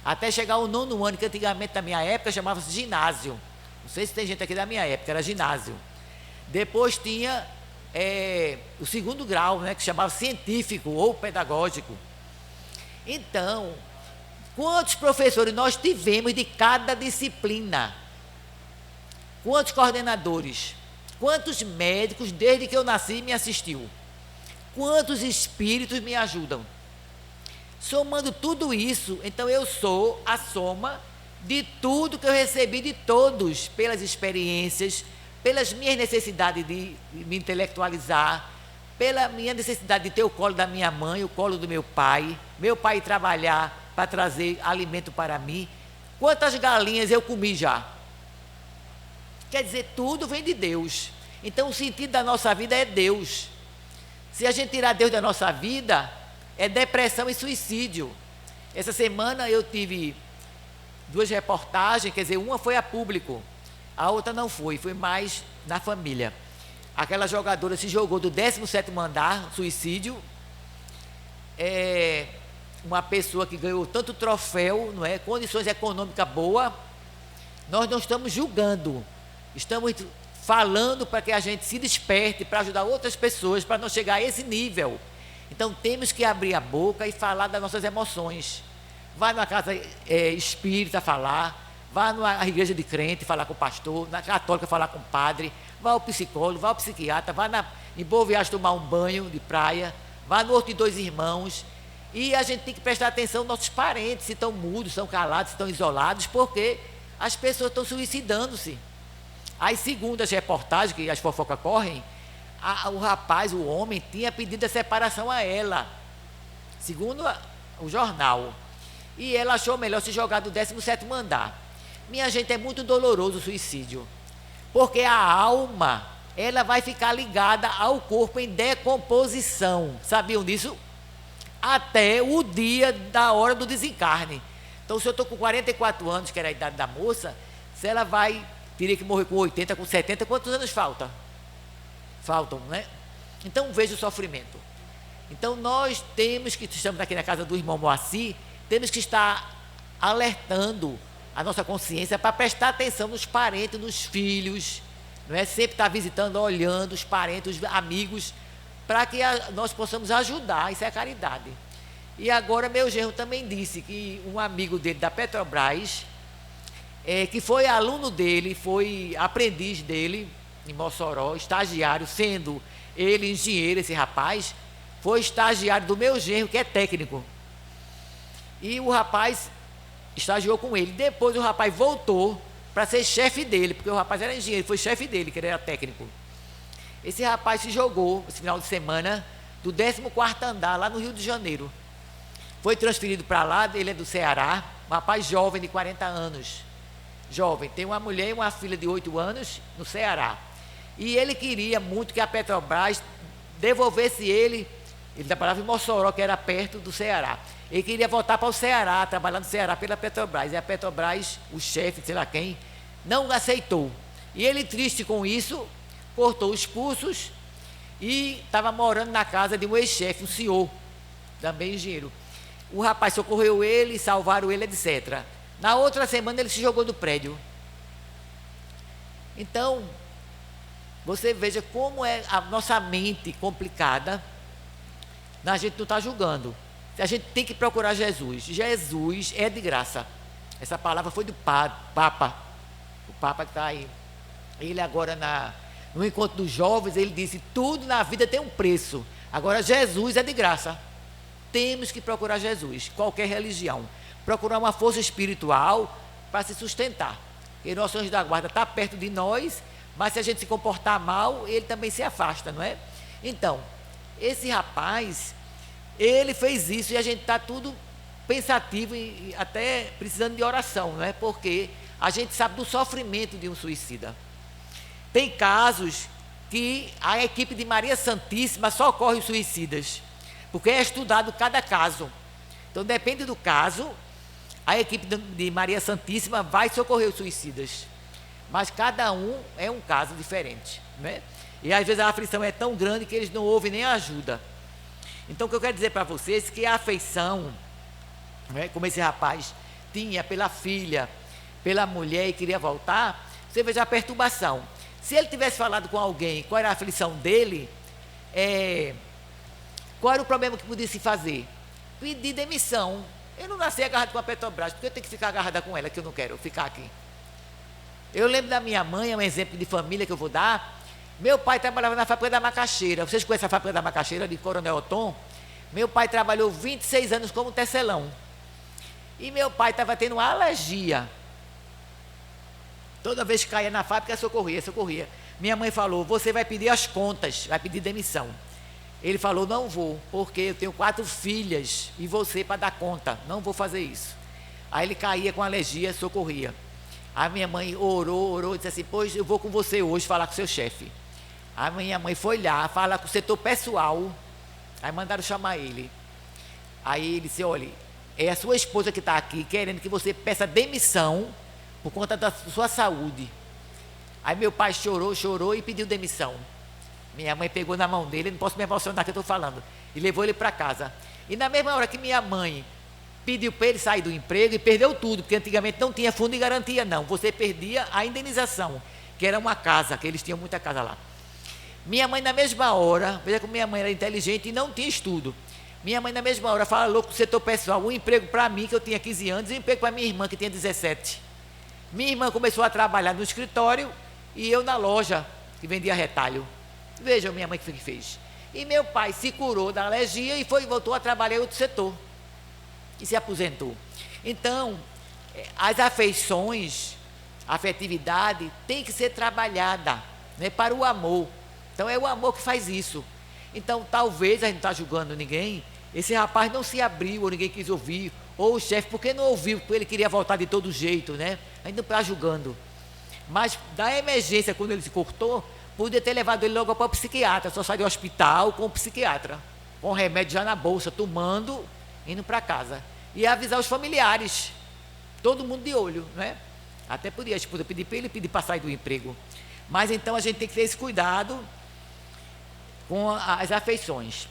até chegar ao 9º ano, que antigamente, na minha época, chamava-se ginásio. Não sei se tem gente aqui da minha época, era ginásio. Depois tinha o 2º grau, né, que chamava científico ou pedagógico. Então, quantos professores nós tivemos de cada disciplina? Quantos coordenadores? Quantos médicos, desde que eu nasci, me assistiu? Quantos espíritos me ajudam? Somando tudo isso, então eu sou a soma de tudo que eu recebi de todos, pelas experiências, pelas minhas necessidades de me intelectualizar, pela minha necessidade de ter o colo da minha mãe, o colo do meu pai trabalhar para trazer alimento para mim. Quantas galinhas eu comi já? Quer dizer, tudo vem de Deus. Então o sentido da nossa vida é Deus. Se a gente tirar Deus da nossa vida, é depressão e suicídio. Essa semana eu tive 2 reportagens, quer dizer, uma foi a público, a outra não foi mais na família. Aquela jogadora se jogou do 17º andar, suicídio. Uma pessoa que ganhou tanto troféu, não é? Condições econômicas boas. Nós não estamos julgando, estamos falando para que a gente se desperte, para ajudar outras pessoas, para não chegar a esse nível. Então temos que abrir a boca e falar das nossas emoções. Vai numa casa espírita falar, vá numa igreja de crente falar com o pastor, na católica falar com o padre, vá ao psicólogo, vá ao psiquiatra, vá em Boa Viagem tomar um banho de praia, vá no Horto de Dois Irmãos. E a gente tem que prestar atenção nos nossos parentes, se estão mudos, se estão calados, se estão isolados, porque as pessoas estão suicidando-se. Aí, segundo as reportagens, que as fofocas correm, o rapaz, o homem, tinha pedido a separação a ela, segundo o jornal. E ela achou melhor se jogar do 17º andar. Minha gente, é muito doloroso o suicídio, porque a alma, ela vai ficar ligada ao corpo em decomposição. Sabiam disso? Até o dia da hora do desencarne. Então, se eu estou com 44 anos, que era a idade da moça, se ela teria que morrer com 80, com 70, quantos anos faltam, né? Então, veja o sofrimento. Então, nós estamos aqui na casa do irmão Moacir, temos que estar alertando a nossa consciência para prestar atenção nos parentes, nos filhos, não é? Sempre estar visitando, olhando os parentes, os amigos, para que nós possamos ajudar. Isso é caridade. E agora meu genro também disse que um amigo dele da Petrobras, que foi aluno dele, foi aprendiz dele em Mossoró, estagiário, sendo ele engenheiro, esse rapaz, foi estagiário do meu genro, que é técnico. E o rapaz estagiou com ele. Depois o rapaz voltou para ser chefe dele, porque o rapaz era engenheiro, foi chefe dele, que ele era técnico. Esse rapaz se jogou, esse final de semana, do 14º andar, lá no Rio de Janeiro. Foi transferido para lá, ele é do Ceará, um rapaz jovem de 40 anos. Jovem, tem uma mulher e uma filha de 8 anos no Ceará. E ele queria muito que a Petrobras devolvesse ele trabalhava em Mossoró, que era perto do Ceará. Ele queria voltar para o Ceará, trabalhar no Ceará pela Petrobras. E a Petrobras, o chefe, sei lá quem, não aceitou. E ele, triste com isso, cortou os pulsos e estava morando na casa de um ex-chefe, um senhor, também engenheiro. O rapaz socorreu ele, salvaram ele, etc. Na outra semana ele se jogou do prédio. Então, você veja como é a nossa mente complicada. A gente não está julgando. A gente tem que procurar Jesus. Jesus é de graça. Essa palavra foi do Papa. O Papa que está aí. Ele agora no encontro dos jovens, ele disse, tudo na vida tem um preço. Agora Jesus é de graça. Temos que procurar Jesus, qualquer religião. Procurar uma força espiritual para se sustentar. Porque nosso anjo da guarda está perto de nós, mas se a gente se comportar mal, ele também se afasta, não é? Então, esse rapaz, ele fez isso e a gente está tudo pensativo e até precisando de oração, não é? Porque a gente sabe do sofrimento de um suicida. Tem casos que a equipe de Maria Santíssima socorre os suicidas, porque é estudado cada caso. Então, depende do caso, a equipe de Maria Santíssima vai socorrer os suicidas. Mas cada um é um caso diferente, né? E às vezes a aflição é tão grande que eles não ouvem nem ajuda. Então, o que eu quero dizer para vocês é que a afeição, né, como esse rapaz tinha pela filha, pela mulher e queria voltar, você veja a perturbação. Se ele tivesse falado com alguém qual era a aflição dele, qual era o problema que podia se fazer? Pedir demissão. Eu não nasci agarrado com a Petrobras, porque eu tenho que ficar agarrada com ela, que eu não quero ficar aqui. Eu lembro da minha mãe, é um exemplo de família que eu vou dar. Meu pai trabalhava na fábrica da macaxeira. Vocês conhecem a fábrica da macaxeira de Coronel Otom? Meu pai trabalhou 26 anos como tecelão. E meu pai estava tendo uma alergia. Toda vez que caía na fábrica, socorria. Minha mãe falou, você vai pedir as contas, vai pedir demissão. Ele falou, não vou, porque eu tenho 4 filhas e você para dar conta, não vou fazer isso. Aí ele caía com alergia, socorria. A minha mãe orou, disse assim, pois eu vou com você hoje falar com seu chefe. A minha mãe foi lá, falar com o setor pessoal, aí mandaram chamar ele. Aí ele disse, olha, é a sua esposa que está aqui, querendo que você peça demissão por conta da sua saúde. Aí meu pai chorou e pediu demissão. Minha mãe pegou na mão dele, não posso me emocionar que eu estou falando, e levou ele para casa. E na mesma hora que minha mãe pediu para ele sair do emprego, e perdeu tudo, porque antigamente não tinha fundo de garantia, não. Você perdia a indenização, que era uma casa, que eles tinham muita casa lá. Minha mãe na mesma hora, veja como minha mãe era inteligente e não tinha estudo. Minha mãe na mesma hora falou com o setor pessoal, um emprego para mim, que eu tinha 15 anos, e um emprego para minha irmã, que tinha 17. Minha irmã começou a trabalhar no escritório, e eu na loja, que vendia retalho. Veja minha mãe que fez. E meu pai se curou da alergia e voltou a trabalhar em outro setor. E se aposentou. Então, as afeições, a afetividade tem que ser trabalhada, né, para o amor. Então, é o amor que faz isso. Então, talvez, a gente não está julgando ninguém, esse rapaz não se abriu, ou ninguém quis ouvir, ou o chefe, porque não ouviu, porque ele queria voltar de todo jeito, né? A gente não está julgando. Mas, da emergência, quando ele se cortou, podia ter levado ele logo para o psiquiatra, só sair do hospital com o psiquiatra, com o remédio já na bolsa, tomando, indo para casa. E avisar os familiares, todo mundo de olho, né? Até podia a esposa pedir para ele, pedir para sair do emprego. Mas então a gente tem que ter esse cuidado com as afeições.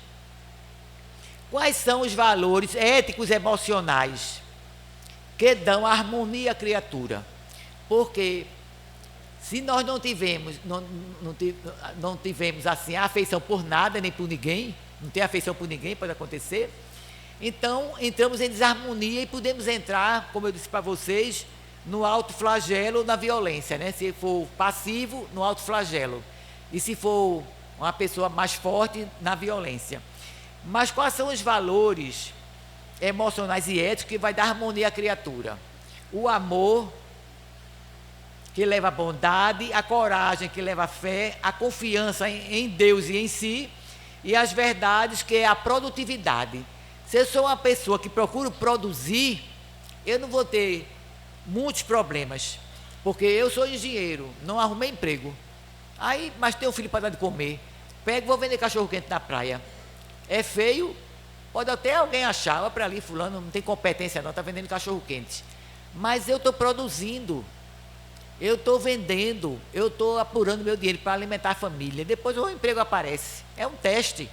Quais são os valores éticos e emocionais que dão harmonia à criatura? Porque se nós não tivemos assim a afeição por nada, nem por ninguém, não tem afeição por ninguém, pode acontecer, então entramos em desarmonia e podemos entrar, como eu disse para vocês, no autoflagelo ou na violência, né? Se for passivo, no autoflagelo, e se for uma pessoa mais forte, na violência. Mas quais são os valores emocionais e éticos que vai dar harmonia à criatura? O amor, que leva a bondade, a coragem, que leva a fé, a confiança em Deus e em si, e as verdades, que é a produtividade. Se eu sou uma pessoa que procuro produzir, eu não vou ter muitos problemas, porque eu sou engenheiro, não arrumei emprego. Aí, mas tenho um filho para dar de comer, pego e vou vender cachorro-quente na praia. É feio, pode até alguém achar, olha para ali, fulano, não tem competência não, está vendendo cachorro-quente. Mas eu estou produzindo, eu estou vendendo, eu estou apurando meu dinheiro para alimentar a família. Depois o emprego aparece. É um teste,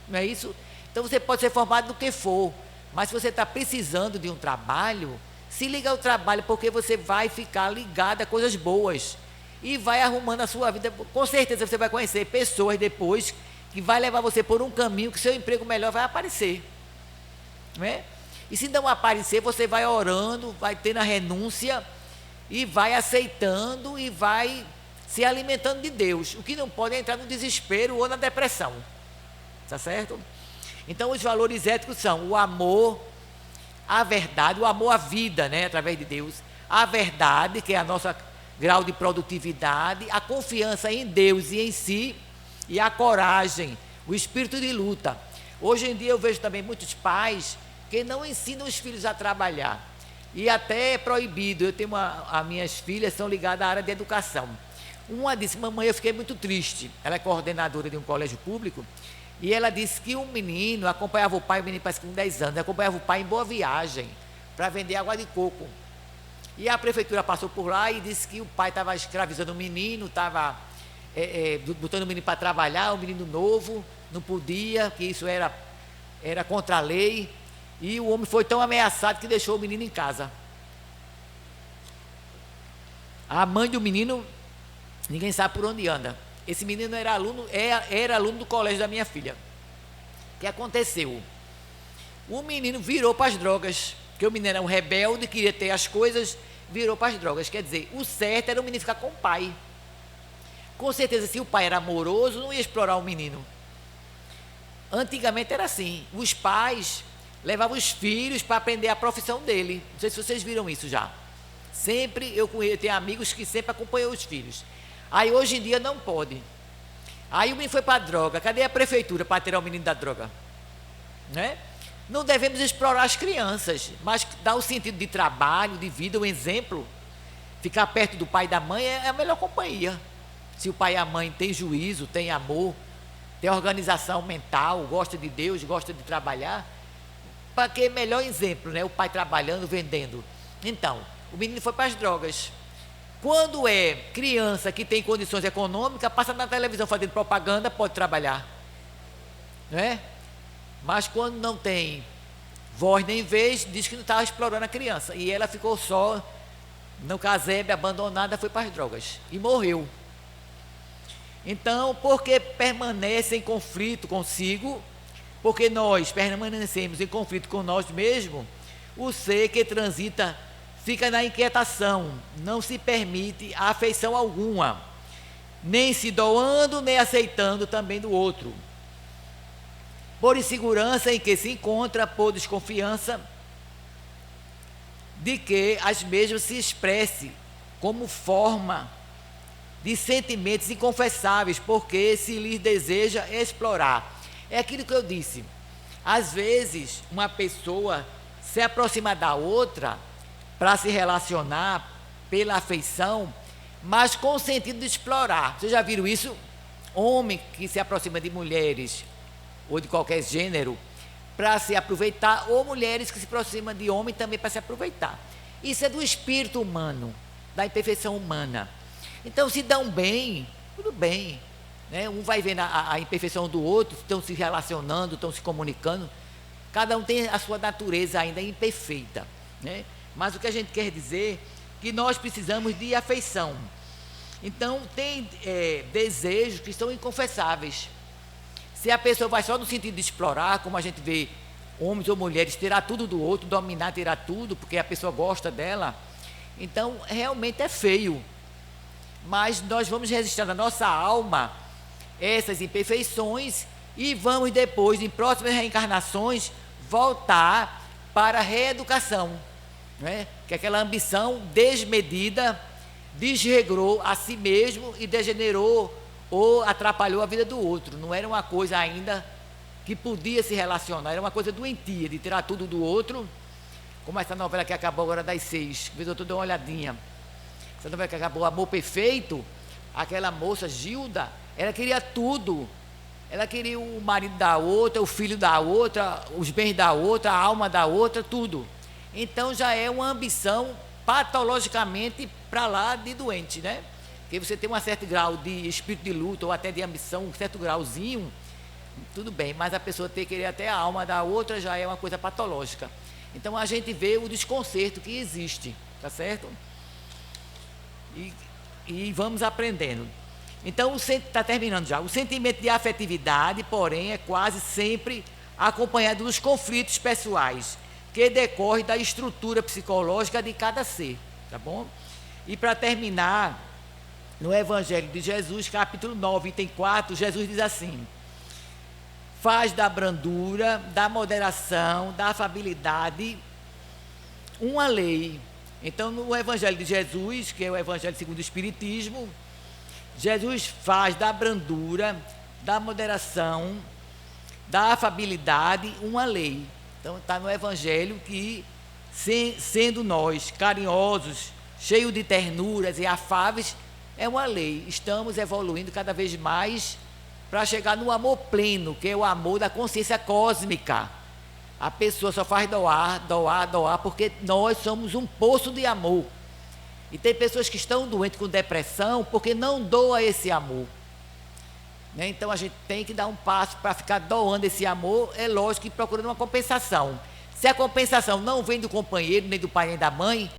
não é isso? Então você pode ser formado do que for, mas se você está precisando de um trabalho, se liga ao trabalho, porque você vai ficar ligado a coisas boas e vai arrumando a sua vida. Com certeza você vai conhecer pessoas depois que vai levar você por um caminho que seu emprego melhor vai aparecer, não é? E se não aparecer, você vai orando, vai tendo a renúncia e vai aceitando e vai se alimentando de Deus. O que não pode é entrar no desespero ou na depressão, tá certo? Então os valores éticos são o amor, a verdade, o amor à vida, né, através de Deus, a verdade, que é a nossa grau de produtividade, a confiança em Deus e em si, e a coragem, o espírito de luta. Hoje em dia eu vejo também muitos pais que não ensinam os filhos a trabalhar. E até é proibido. Eu tenho as minhas filhas são ligadas à área de educação. Uma disse: mamãe, eu fiquei muito triste. Ela é coordenadora de um colégio público. E ela disse que um menino acompanhava o pai, o menino parece que com 10 anos, acompanhava o pai em Boa Viagem, para vender água de coco. E a prefeitura passou por lá e disse que o pai estava escravizando o menino, estava botando o menino para trabalhar, um menino novo, não podia, que isso era contra a lei. E o homem foi tão ameaçado que deixou o menino em casa. A mãe do menino, ninguém sabe por onde anda. Esse menino era aluno do colégio da minha filha. O que aconteceu? O menino virou para as drogas, porque o menino era um rebelde, queria ter as coisas, virou para as drogas. Quer dizer, o certo era o menino ficar com o pai. Com certeza, se o pai era amoroso, não ia explorar o menino. Antigamente era assim, os pais levavam os filhos para aprender a profissão dele. Não sei se vocês viram isso já. Sempre eu tenho amigos que sempre acompanham os filhos. Aí hoje em dia não pode. Aí o menino foi para a droga. Cadê a prefeitura para tirar o menino da droga? Né? Não devemos explorar as crianças, mas dar o sentido de trabalho, de vida, um exemplo. Ficar perto do pai e da mãe é a melhor companhia. Se o pai e a mãe têm juízo, têm amor, têm organização mental, gosta de Deus, gosta de trabalhar, para que melhor exemplo, né? O pai trabalhando, vendendo. Então, o menino foi para as drogas. Quando é criança que tem condições econômicas, passa na televisão fazendo propaganda, pode trabalhar, né? Mas quando não tem voz nem vez, diz que não estava explorando a criança. E ela ficou só no casebre, abandonada, foi para as drogas e morreu. Então, porque permanece em conflito consigo, porque nós permanecemos em conflito com nós mesmos, o ser que transita fica na inquietação, não se permite a afeição alguma, nem se doando, nem aceitando também do outro. Por insegurança em que se encontra, por desconfiança de que as mesmas se expresse como forma de sentimentos inconfessáveis, porque se lhes deseja explorar. É aquilo que eu disse. Às vezes, uma pessoa se aproxima da outra para se relacionar pela afeição, mas com o sentido de explorar. Vocês já viram isso? Homem que se aproxima de mulheres, ou de qualquer gênero, para se aproveitar, ou mulheres que se aproximam de homem também para se aproveitar. Isso é do espírito humano, da imperfeição humana. Então, se dão bem, tudo bem, né? Um vai vendo a imperfeição do outro, estão se relacionando, estão se comunicando. Cada um tem a sua natureza ainda imperfeita, né? Mas o que a gente quer dizer é que nós precisamos de afeição. Então, tem desejos que são inconfessáveis. Se a pessoa vai só no sentido de explorar, como a gente vê homens ou mulheres, tirar tudo do outro, dominar, tirar tudo, porque a pessoa gosta dela, então realmente é feio. Mas nós vamos registrar na nossa alma essas imperfeições e vamos depois, em próximas reencarnações, voltar para a reeducação, né? Que aquela ambição desmedida desregrou a si mesmo e degenerou ou atrapalhou a vida do outro. Não era uma coisa ainda que podia se relacionar, era uma coisa doentia, de tirar tudo do outro, como essa novela que acabou agora das 6, vez eu estou dando uma olhadinha, essa novela que acabou, Amor Perfeito, aquela moça, Gilda, ela queria tudo, ela queria o marido da outra, o filho da outra, os bens da outra, a alma da outra, tudo. Então já é uma ambição patologicamente para lá de doente, né? Porque você tem um certo grau de espírito de luta ou até de ambição, um certo grauzinho, tudo bem, mas a pessoa ter que querer até a alma da outra já é uma coisa patológica. Então a gente vê o desconcerto que existe, tá certo? E vamos aprendendo. Então, está terminando já. O sentimento de afetividade, porém, é quase sempre acompanhado dos conflitos pessoais, que decorre da estrutura psicológica de cada ser, tá bom? E para terminar, no Evangelho de Jesus, capítulo 9, item 4, Jesus diz assim: faz da brandura, da moderação, da afabilidade uma lei. Então, no Evangelho de Jesus, que é o Evangelho segundo o Espiritismo, Jesus faz da brandura, da moderação, da afabilidade uma lei. Então está no Evangelho que, sendo nós carinhosos, cheios de ternuras e afáveis, é uma lei. Estamos evoluindo cada vez mais para chegar no amor pleno, que é o amor da consciência cósmica. A pessoa só faz doar, porque nós somos um poço de amor. E tem pessoas que estão doentes com depressão porque não doa esse amor. Né? Então a gente tem que dar um passo para ficar doando esse amor, é lógico que procurando uma compensação. Se a compensação não vem do companheiro, nem do pai, nem da mãe,